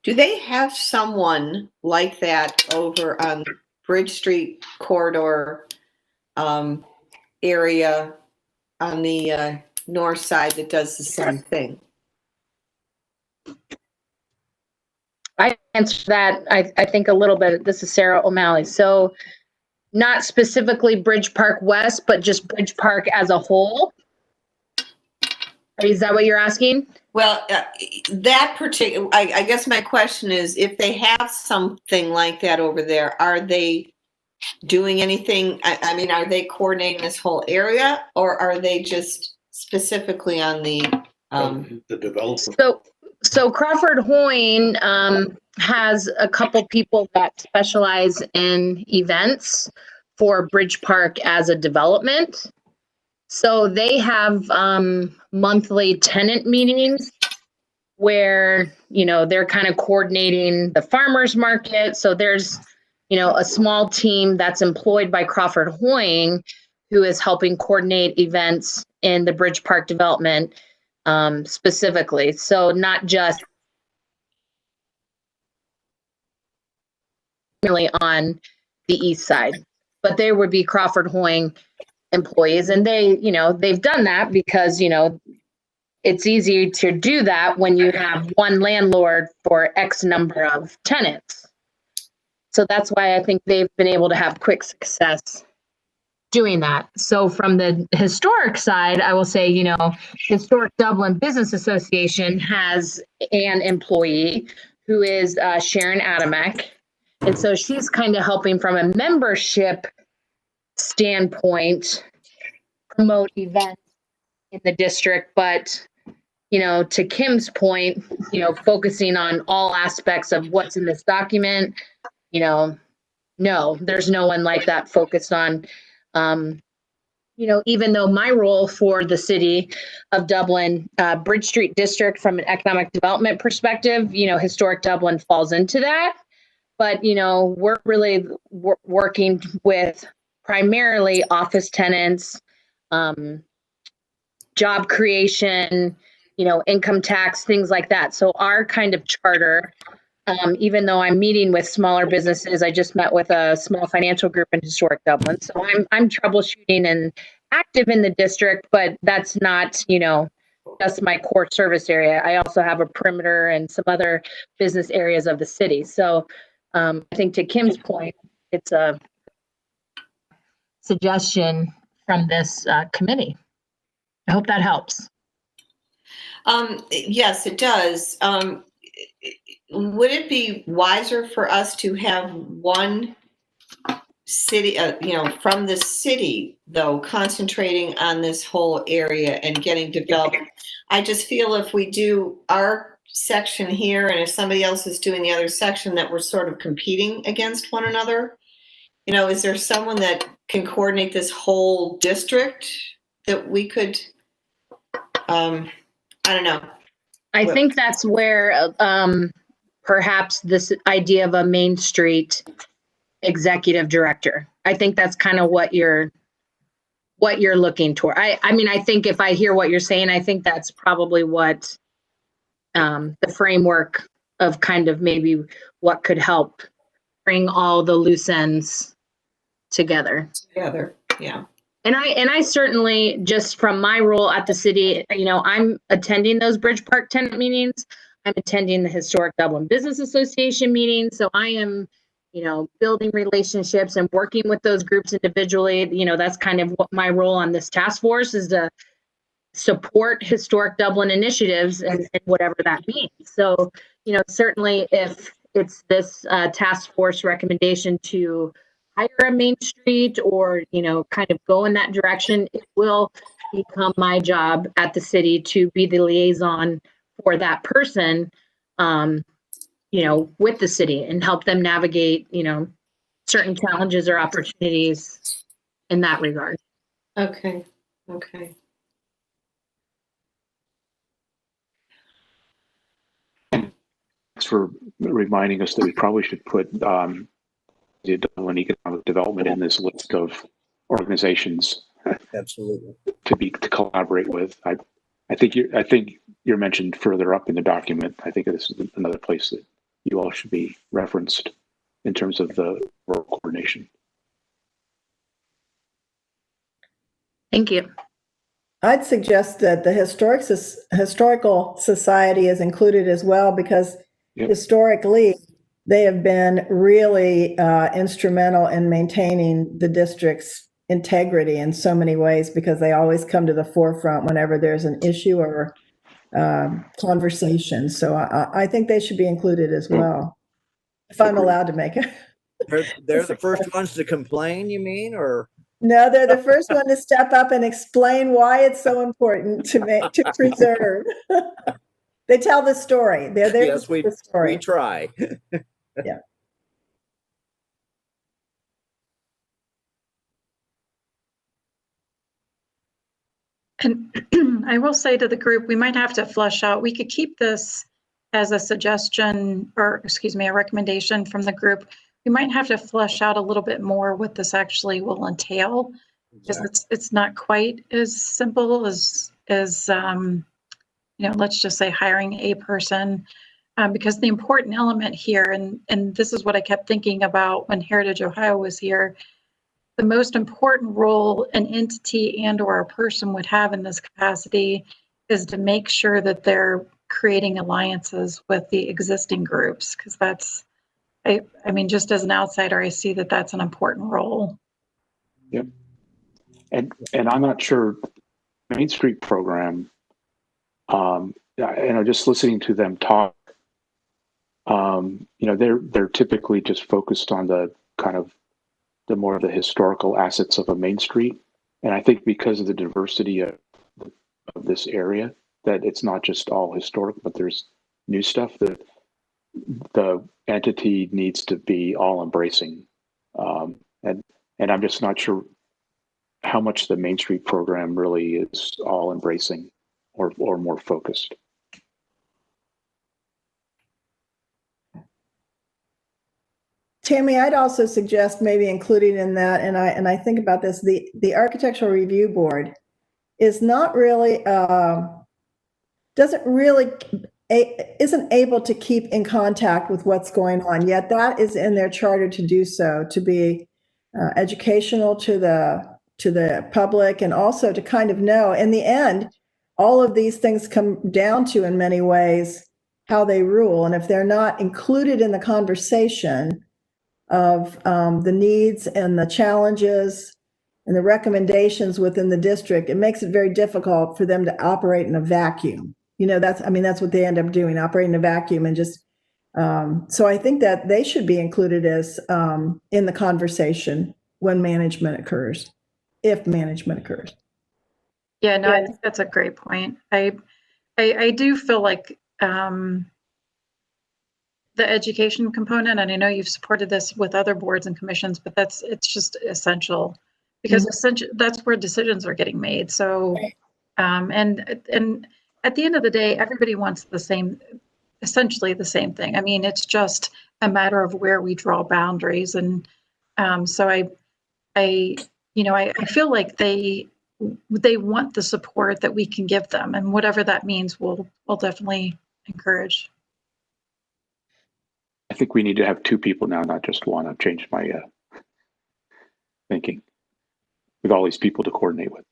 S9: they have someone like that over on Bridge Street corridor area on the north side that does the same thing?
S11: I answered that, I think a little bit. This is Sarah O'Malley. So not specifically Bridge Park West, but just Bridge Park as a whole. Is that what you're asking?
S9: Well, that particular, I guess my question is, if they have something like that over there, are they doing anything? I mean, are they coordinating this whole area, or are they just specifically on the
S1: developer?
S11: So Crawford Hoyne has a couple people that specialize in events for Bridge Park as a development. So they have monthly tenant meetings where, they're kind of coordinating the farmers market. So there's, a small team that's employed by Crawford Hoyne who is helping coordinate events in the Bridge Park development specifically. So not just really on the east side, but there would be Crawford Hoyne employees, and they've done that because, it's easy to do that when you have one landlord for X number of tenants. So that's why I think they've been able to have quick success doing that. So from the historic side, I will say, Historic Dublin Business Association has an employee who is Sharon Adamek. And so she's kind of helping from a membership standpoint promote events in the district, but to Kim's point, focusing on all aspects of what's in this document, no, there's no one like that focused on, even though my role for the city of Dublin, Bridge Street District from an economic development perspective, Historic Dublin falls into that. But, we're really working with primarily office tenants, job creation, income tax, things like that. So our kind of charter, even though I'm meeting with smaller businesses, I just met with a small financial group in Historic Dublin. So I'm troubleshooting and active in the district, but that's not, that's my core service area. I also have a perimeter and some other business areas of the city. So I think to Kim's point, it's a suggestion from this committee. I hope that helps.
S9: Yes, it does. Would it be wiser for us to have one city, from the city, though, concentrating on this whole area and getting developed? I just feel if we do our section here and if somebody else is doing the other section, that we're sort of competing against one another. Is there someone that can coordinate this whole district that we could, I don't know.
S11: I think that's where perhaps this idea of a Main Street executive director. I think that's kind of what you're looking toward. I mean, I think if I hear what you're saying, I think that's probably what the framework of kind of maybe what could help bring all the loose ends together.
S9: Yeah.
S11: And I certainly, just from my role at the city, I'm attending those Bridge Park tenant meetings. I'm attending the Historic Dublin Business Association meetings. So I am, building relationships and working with those groups individually. That's kind of what my role on this task force is, to support historic Dublin initiatives and whatever that means. So, certainly if it's this task force recommendation to hire a Main Street or, kind of go in that direction, it will become my job at the city to be the liaison for that person, with the city and help them navigate, certain challenges or opportunities in that regard.
S9: Okay. Okay.
S4: Thanks for reminding us that we probably should put the Dublin Economic Development in this list of organizations
S5: Absolutely.
S4: to collaborate with. I think you're mentioned further up in the document. I think this is another place that you all should be referenced in terms of the work coordination.
S11: Thank you.
S8: I'd suggest that the Historical Society is included as well, because historically they have been really instrumental in maintaining the district's integrity in so many ways, because they always come to the forefront whenever there's an issue or conversation. So I think they should be included as well, if I'm allowed to make it.
S5: They're the first ones to complain, you mean, or?
S8: No, they're the first one to step up and explain why it's so important to preserve. They tell the story. They're there to tell the story.
S5: We try.
S8: Yeah.
S3: And I will say to the group, we might have to flush out. We could keep this as a suggestion, or excuse me, a recommendation from the group. We might have to flesh out a little bit more what this actually will entail, because it's not quite as simple as let's just say hiring a person, because the important element here, and this is what I kept thinking about when Heritage Ohio was here, the most important role an entity and or a person would have in this capacity is to make sure that they're creating alliances with the existing groups, because that's, I mean, just as an outsider, I see that that's an important role.
S4: Yep. And I'm not sure Main Street program, just listening to them talk, they're typically just focused on the kind of the more of the historical assets of a Main Street. And I think because of the diversity of this area, that it's not just all historic, but there's new stuff that the entity needs to be all embracing. And I'm just not sure how much the Main Street program really is all embracing or more focused.
S8: Tammy, I'd also suggest maybe including in that, and I think about this, the Architectural Review Board is not really, isn't able to keep in contact with what's going on, yet that is in their charter to do so, to be educational to the public, and also to kind of know, in the end, all of these things come down to, in many ways, how they rule. And if they're not included in the conversation of the needs and the challenges and the recommendations within the district, it makes it very difficult for them to operate in a vacuum. That's what they end up doing, operating in a vacuum. And just, so I think that they should be included as in the conversation when management occurs, if management occurs.
S3: Yeah, no, I think that's a great point. I do feel like the education component, and I know you've supported this with other boards and commissions, but it's just essential, because that's where decisions are getting made. So, and at the end of the day, everybody wants essentially the same thing. I mean, it's just a matter of where we draw boundaries. And so I feel like they want the support that we can give them, and whatever that means, we'll definitely encourage.
S4: I think we need to have two people now, not just one. I've changed my thinking with all these people to coordinate with.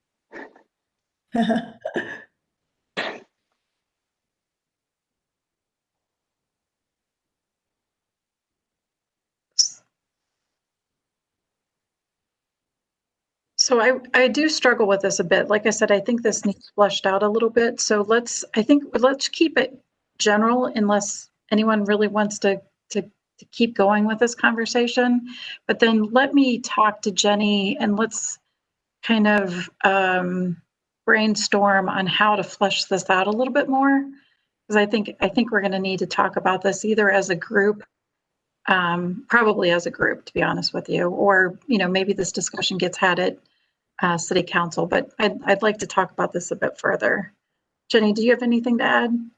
S3: So I do struggle with this a bit. Like I said, I think this needs flushed out a little bit. So let's keep it general unless anyone really wants to keep going with this conversation. But then let me talk to Jenny and let's kind of brainstorm on how to flesh this out a little bit more. Because I think we're going to need to talk about this either as a group, probably as a group, to be honest with you, or maybe this discussion gets had at City Council. But I'd like to talk about this a bit further. Jenny, do you have anything to add?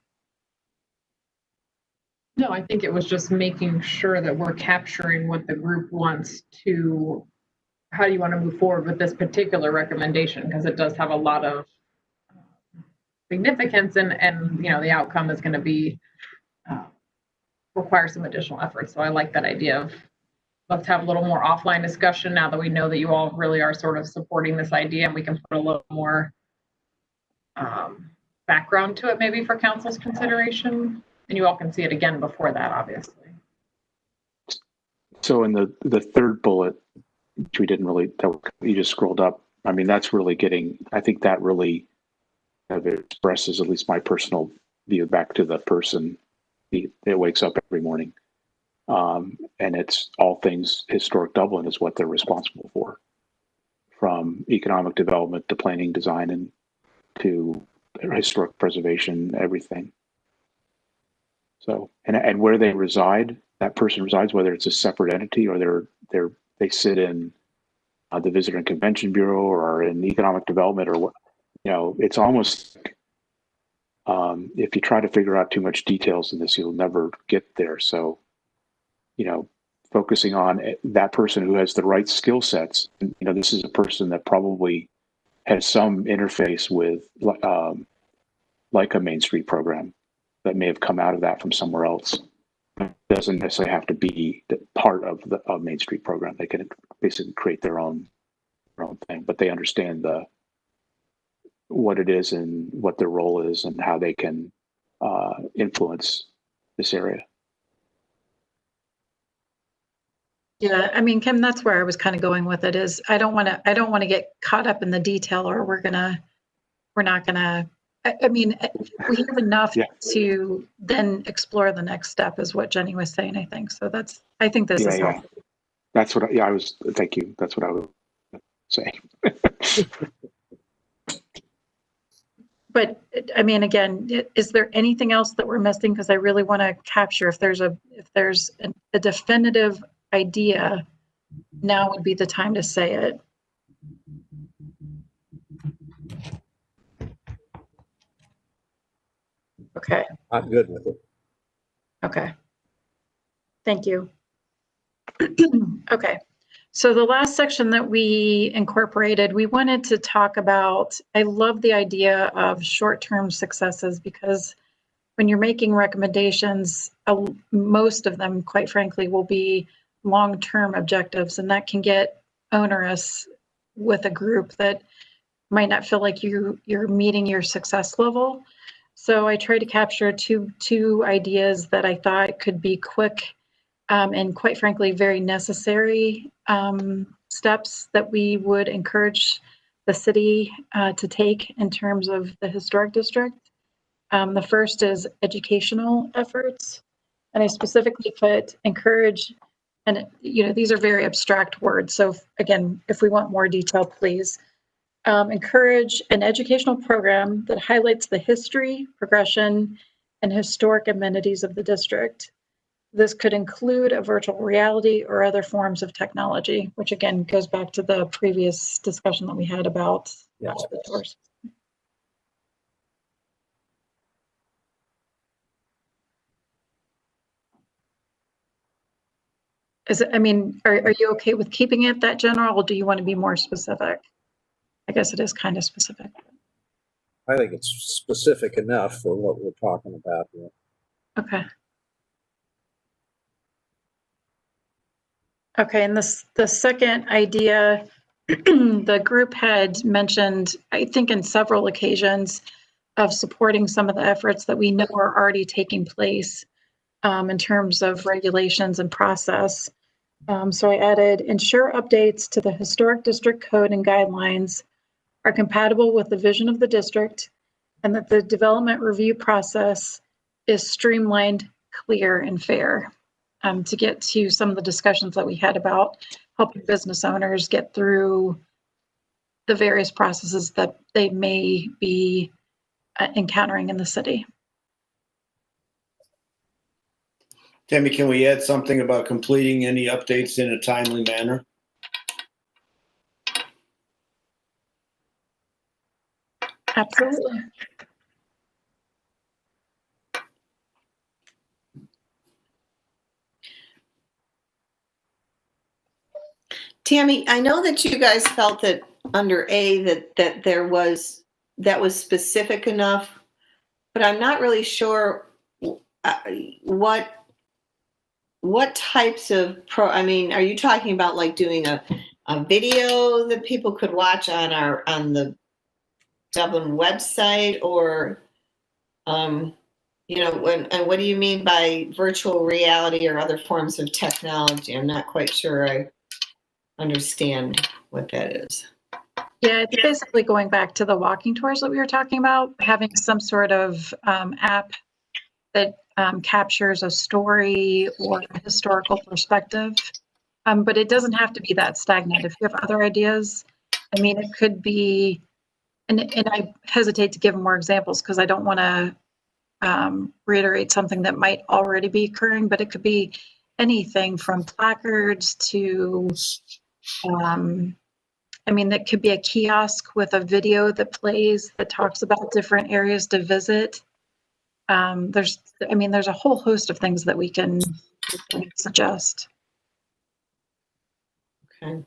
S2: No, I think it was just making sure that we're capturing what the group wants to. How do you want to move forward with this particular recommendation? Because it does have a lot of significance, and the outcome is going to be require some additional effort. So I like that idea of let's have a little more offline discussion now that we know that you all really are sort of supporting this idea, and we can put a little more background to it maybe for council's consideration, and you all can see it again before that, obviously.
S4: So in the third bullet, which we didn't really, that you just scrolled up, I mean, that's really getting, I think that really expresses at least my personal view back to the person that wakes up every morning. And it's all things historic Dublin is what they're responsible for, from economic development to planning, design, and to historic preservation, everything. So, and where they reside, that person resides, whether it's a separate entity or they sit in the Visitor and Convention Bureau or in economic development, or what, it's almost if you try to figure out too much details in this, you'll never get there. So, focusing on that person who has the right skill sets. This is a person that probably has some interface with like a Main Street program that may have come out of that from somewhere else. It doesn't necessarily have to be part of the Main Street program. They can basically create their own thing, but they understand what it is and what their role is and how they can influence this area.
S3: Yeah, I mean, Kim, that's where I was kind of going with it. Is I don't want to get caught up in the detail, or we're not gonna. I mean, we have enough to then explore the next step, is what Jenny was saying. I think so. I think this is helpful.
S4: That's what. I was. Thank you. That's what I was saying.
S3: But I mean, again, is there anything else that we're missing? Because I really want to capture if there's a definitive idea, now would be the time to say it. Okay.
S5: I'm good with it.
S3: Okay. Thank you. Okay. So the last section that we incorporated, we wanted to talk about, I love the idea of short-term successes, because when you're making recommendations, most of them, quite frankly, will be long-term objectives, and that can get onerous with a group that might not feel like you're meeting your success level. So I tried to capture two ideas that I thought could be quick and, quite frankly, very necessary steps that we would encourage the city to take in terms of the historic district. The first is educational efforts, and I specifically put encourage, and these are very abstract words. So again, if we want more detail, please. Encourage an educational program that highlights the history, progression, and historic amenities of the district. This could include a virtual reality or other forms of technology, which again goes back to the previous discussion that we had about the tours. Are you okay with keeping it that general, or do you want to be more specific? I guess it is kind of specific.
S5: I think it's specific enough for what we're talking about here.
S3: Okay. Okay, and the second idea, the group had mentioned, I think in several occasions, of supporting some of the efforts that we know are already taking place in terms of regulations and process. So I added, ensure updates to the historic district code and guidelines are compatible with the vision of the district, and that the development review process is streamlined, clear, and fair. To get to some of the discussions that we had about helping business owners get through the various processes that they may be encountering in the city.
S1: Tammy, can we add something about completing any updates in a timely manner?
S3: Absolutely.
S9: Tammy, I know that you guys felt that under A that that was specific enough, but I'm not really sure what types of I mean, are you talking about like doing a video that people could watch on the Dublin website, or you know, and what do you mean by virtual reality or other forms of technology? I'm not quite sure I understand what that is.
S3: Yeah, it's basically going back to the walking tours that we were talking about, having some sort of app that captures a story or a historical perspective. But it doesn't have to be that stagnant. If you have other ideas, I mean, it could be, and I hesitate to give more examples because I don't want to reiterate something that might already be occurring, but it could be anything from placards to, I mean, that could be a kiosk with a video that plays that talks about different areas to visit. There's a whole host of things that we can suggest.
S9: Okay.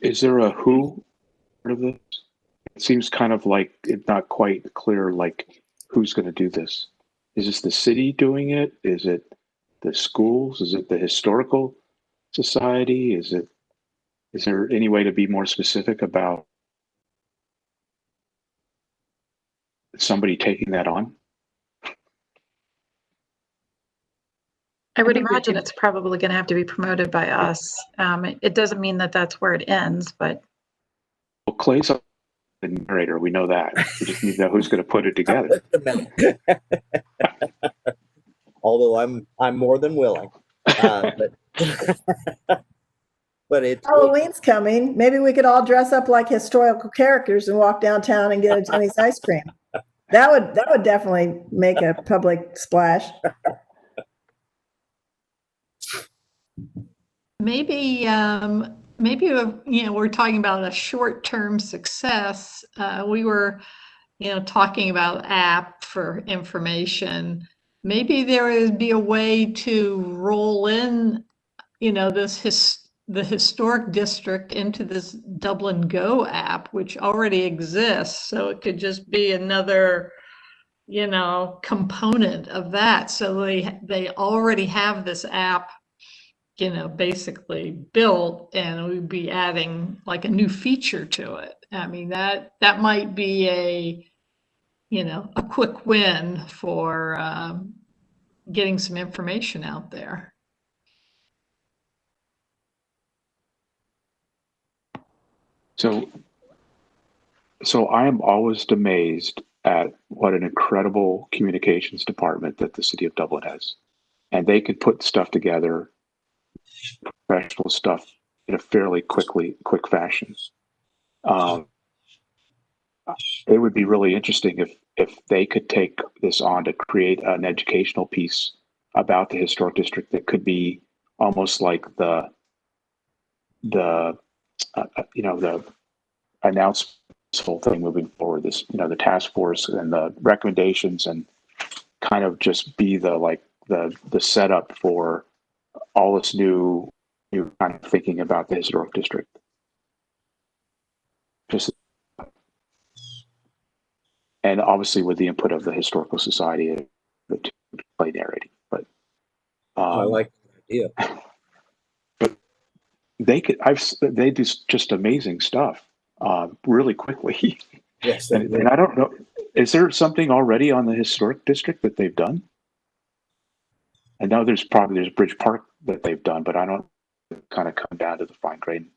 S4: Is there a who part of this? It seems kind of like it's not quite clear, like who's going to do this. Is this the city doing it? Is it the schools? Is it the historical society? Is there any way to be more specific about somebody taking that on?
S3: I would imagine it's probably going to have to be promoted by us. It doesn't mean that that's where it ends, but.
S4: Well, Clay's the narrator. We know that. We just need to know who's going to put it together.
S5: Although I'm more than willing. But
S8: Halloween's coming. Maybe we could all dress up like historical characters and walk downtown and get a Jenny's ice cream. That would definitely make a public splash.
S7: Maybe we're talking about a short-term success. We were, talking about app for information. Maybe there would be a way to roll in, the historic district into this Dublin Go app, which already exists. So it could just be another, component of that. So they already have this app, basically built, and we'd be adding like a new feature to it. I mean, that might be a quick win for getting some information out there.
S4: So I am always amazed at what an incredible communications department that the city of Dublin has. And they could put stuff together, professional stuff, in a fairly quick fashion. It would be really interesting if they could take this on to create an educational piece about the historic district that could be almost like the announcement, this whole thing moving forward, this, the task force and the recommendations, and kind of just be the setup for all this new kind of thinking about the historic district. And obviously with the input of the historical society to play narrating, but
S5: I like the idea.
S4: But they do just amazing stuff really quickly.
S5: Yes,
S4: and I don't know. Is there something already on the historic district that they've done? I know there's Bridge Park that they've done, but I don't kind of come down to the fine grained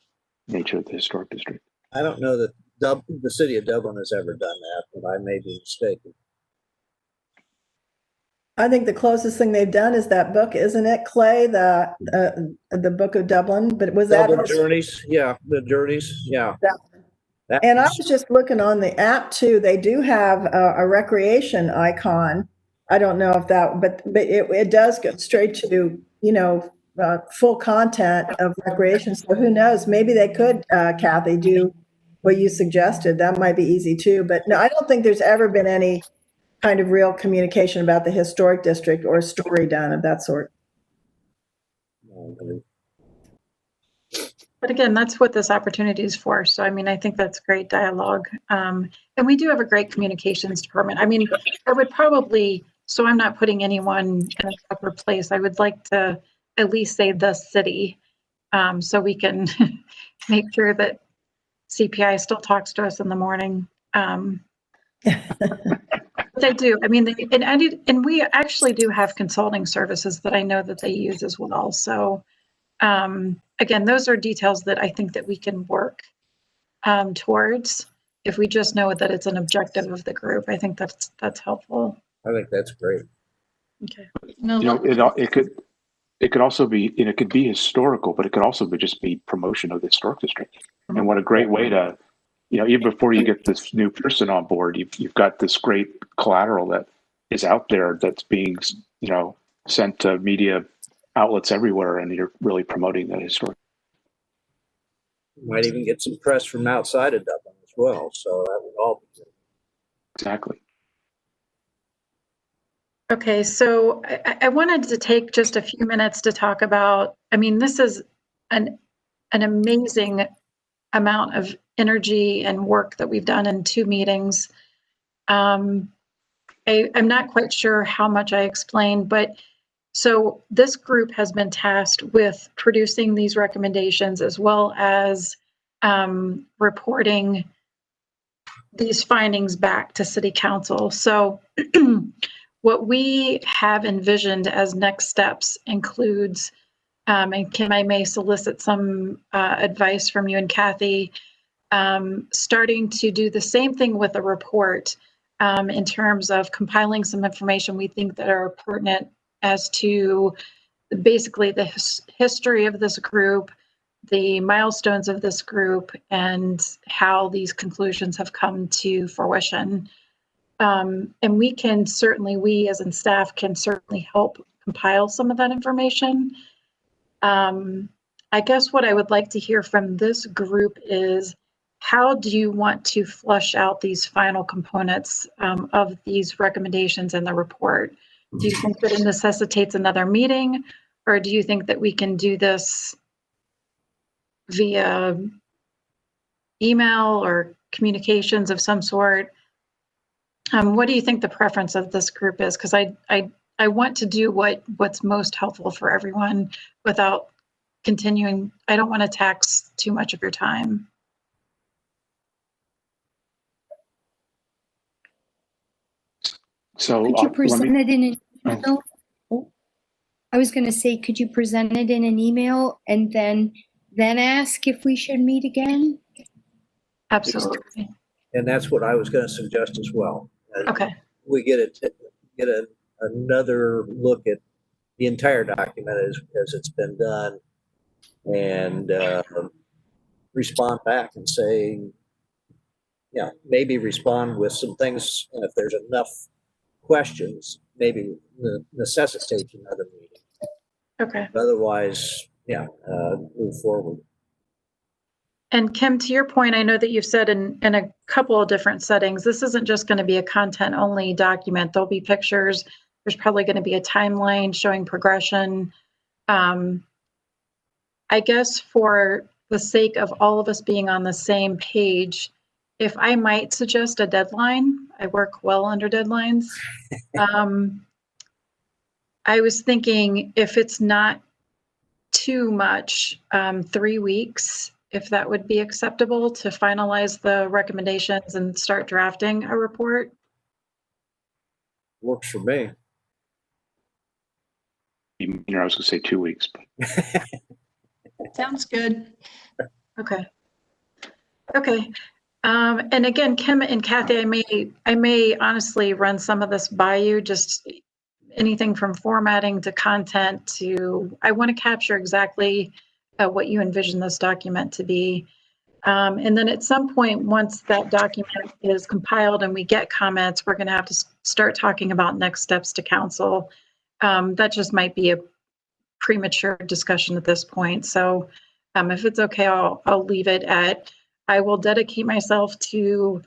S4: nature of the historic district.
S5: I don't know that the city of Dublin has ever done that, but I may be mistaken.
S8: I think the closest thing they've done is that book, isn't it, Clay? The Book of Dublin, but was that?
S5: Dublin Journeys, yeah, the Journeys, yeah.
S8: And I was just looking on the app too. They do have a recreation icon. I don't know if that, but it does go straight to, full content of recreation. So who knows? Maybe they could, Kathy, do what you suggested. That might be easy too. But no, I don't think there's ever been any kind of real communication about the historic district or a story done of that sort.
S3: But again, that's what this opportunity is for. So, I mean, I think that's great dialogue. And we do have a great communications department. I mean, I would probably, so I'm not putting anyone in a proper place. I would like to at least say the city, so we can make sure that CPI still talks to us in the morning. They do. I mean, and we actually do have consulting services that I know that they use as well. So, again, those are details that I think that we can work towards if we just know that it's an objective of the group. I think that's helpful.
S5: I think that's great.
S3: Okay.
S7: No,
S4: It could also be, it could be historical, but it could also just be promotion of the historic district. And what a great way to, even before you get this new person on board, you've got this great collateral that is out there that's being, sent to media outlets everywhere, and you're really promoting the historic.
S5: You might even get some press from outside of Dublin as well. So that would all be good.
S4: Exactly.
S3: Okay, so I wanted to take just a few minutes to talk about, I mean, this is an amazing amount of energy and work that we've done in 2 meetings. I'm not quite sure how much I explained, but so this group has been tasked with producing these recommendations as well as reporting these findings back to City Council. So what we have envisioned as next steps includes, and Kim, I may solicit some advice from you and Kathy, starting to do the same thing with a report in terms of compiling some information we think that are pertinent as to basically the history of this group, the milestones of this group, and how these conclusions have come to fruition. And we as in staff can certainly help compile some of that information. I guess what I would like to hear from this group is, how do you want to flush out these final components of these recommendations in the report? Do you think that it necessitates another meeting, or do you think that we can do this via email or communications of some sort? What do you think the preference of this group is? Because I want to do what's most helpful for everyone without continuing. I don't want to tax too much of your time.
S4: So
S6: Could you present it in an email? Oh, I was going to say, could you present it in an email and then ask if we should meet again?
S3: Absolutely.
S5: And that's what I was going to suggest as well.
S3: Okay.
S5: We get another look at the entire document as it's been done, and respond back and say, maybe respond with some things. And if there's enough questions, maybe necessitate another meeting.
S3: Okay.
S5: But otherwise, move forward.
S3: And Kim, to your point, I know that you've said in a couple of different settings, this isn't just going to be a content only document. There'll be pictures. There's probably going to be a timeline showing progression. I guess for the sake of all of us being on the same page, if I might suggest a deadline, I work well under deadlines. I was thinking, if it's not too much, 3 weeks, if that would be acceptable to finalize the recommendations and start drafting a report.
S5: Works for me.
S4: I was going to say 2 weeks, but
S7: Sounds good.
S3: Okay. Okay. And again, Kim and Kathy, I may honestly run some of this by you, just anything from formatting to content to, I want to capture exactly what you envision this document to be. And then at some point, once that document is compiled and we get comments, we're going to have to start talking about next steps to council. That just might be a premature discussion at this point. So if it's okay, I'll leave it at, I will dedicate myself to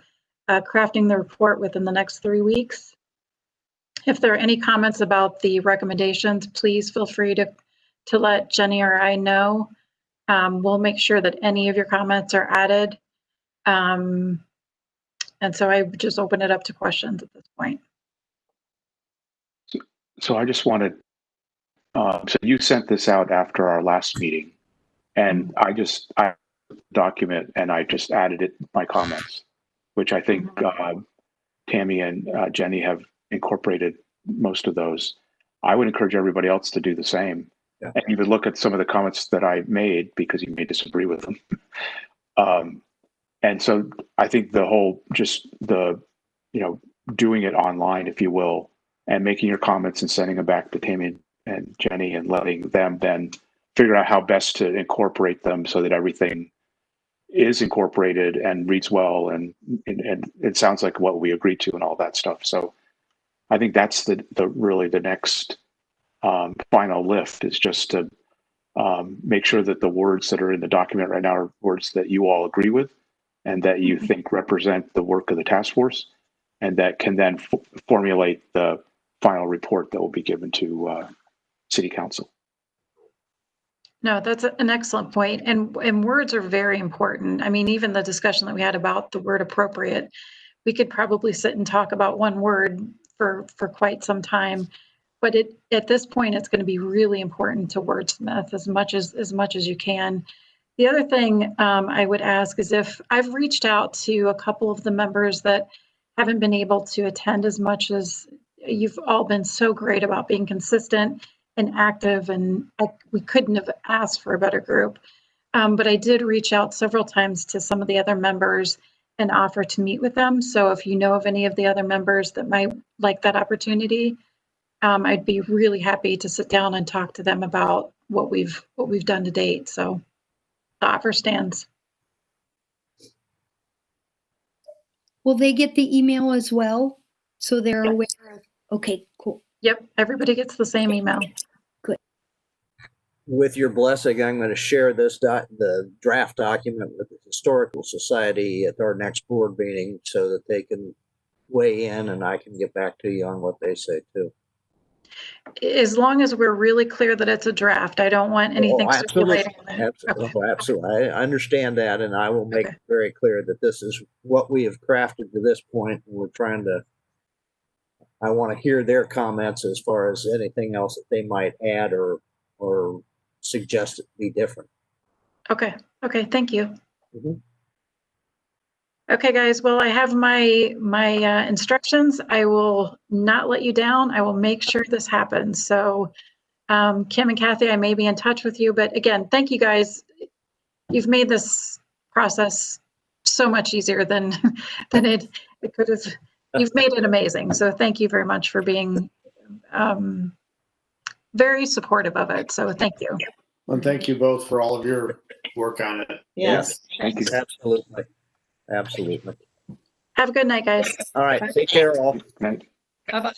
S3: crafting the report within the next 3 weeks. If there are any comments about the recommendations, please feel free to let Jenny or I know. We'll make sure that any of your comments are added. And so I just open it up to questions at this point.
S4: so I just wanted, so you sent this out after our last meeting, and I document and I just added it, my comments, which I think Tammy and Jenny have incorporated most of those. I would encourage everybody else to do the same.
S5: Yeah.
S4: And even look at some of the comments that I made, because you may disagree with them. And so I think the whole, just the, doing it online, if you will, and making your comments and sending them back to Tammy and Jenny and letting them then figure out how best to incorporate them so that everything is incorporated and reads well, and it sounds like what we agreed to and all that stuff. So I think that's the really the next final lift, is just to make sure that the words that are in the document right now are words that you all agree with and that you think represent the work of the task force, and that can then formulate the final report that will be given to City Council.
S3: No, that's an excellent point. And words are very important. I mean, even the discussion that we had about the word appropriate, we could probably sit and talk about one word for quite some time. But at this point, it's going to be really important to wordsmith as much as you can. The other thing I would ask is, if I've reached out to a couple of the members that haven't been able to attend as much, as you've all been so great about being consistent and active, and we couldn't have asked for a better group. But I did reach out several times to some of the other members and offer to meet with them. So if you know of any of the other members that might like that opportunity, I'd be really happy to sit down and talk to them about what we've done to date. So the offer stands.
S6: Will they get the email as well? So they're
S3: Yes.
S6: aware of, okay, cool.
S3: Yep, everybody gets the same email.
S5: With your blessing, I'm going to share the draft document with the Historical Society at our next board meeting so that they can weigh in, and I can get back to you on what they say too.
S3: As long as we're really clear that it's a draft, I don't want anything circulating.
S5: Absolutely. I understand that, and I will make it very clear that this is what we have crafted to this point, and we're trying to, I want to hear their comments as far as anything else that they might add or suggest it be different.
S3: Okay, thank you.
S5: Mm-hmm.
S3: Okay, guys, well, I have my instructions. I will not let you down. I will make sure this happens. So Kim and Kathy, I may be in touch with you, but again, thank you guys. You've made this process so much easier than it could have. You've made it amazing. So thank you very much for being very supportive of it. So thank you.
S1: And thank you both for all of your work on it.
S9: Yes.
S4: Thank you.
S5: Absolutely.
S3: Have a good night, guys.
S5: All right. Take care, all.
S4: Right.
S7: Bye-bye.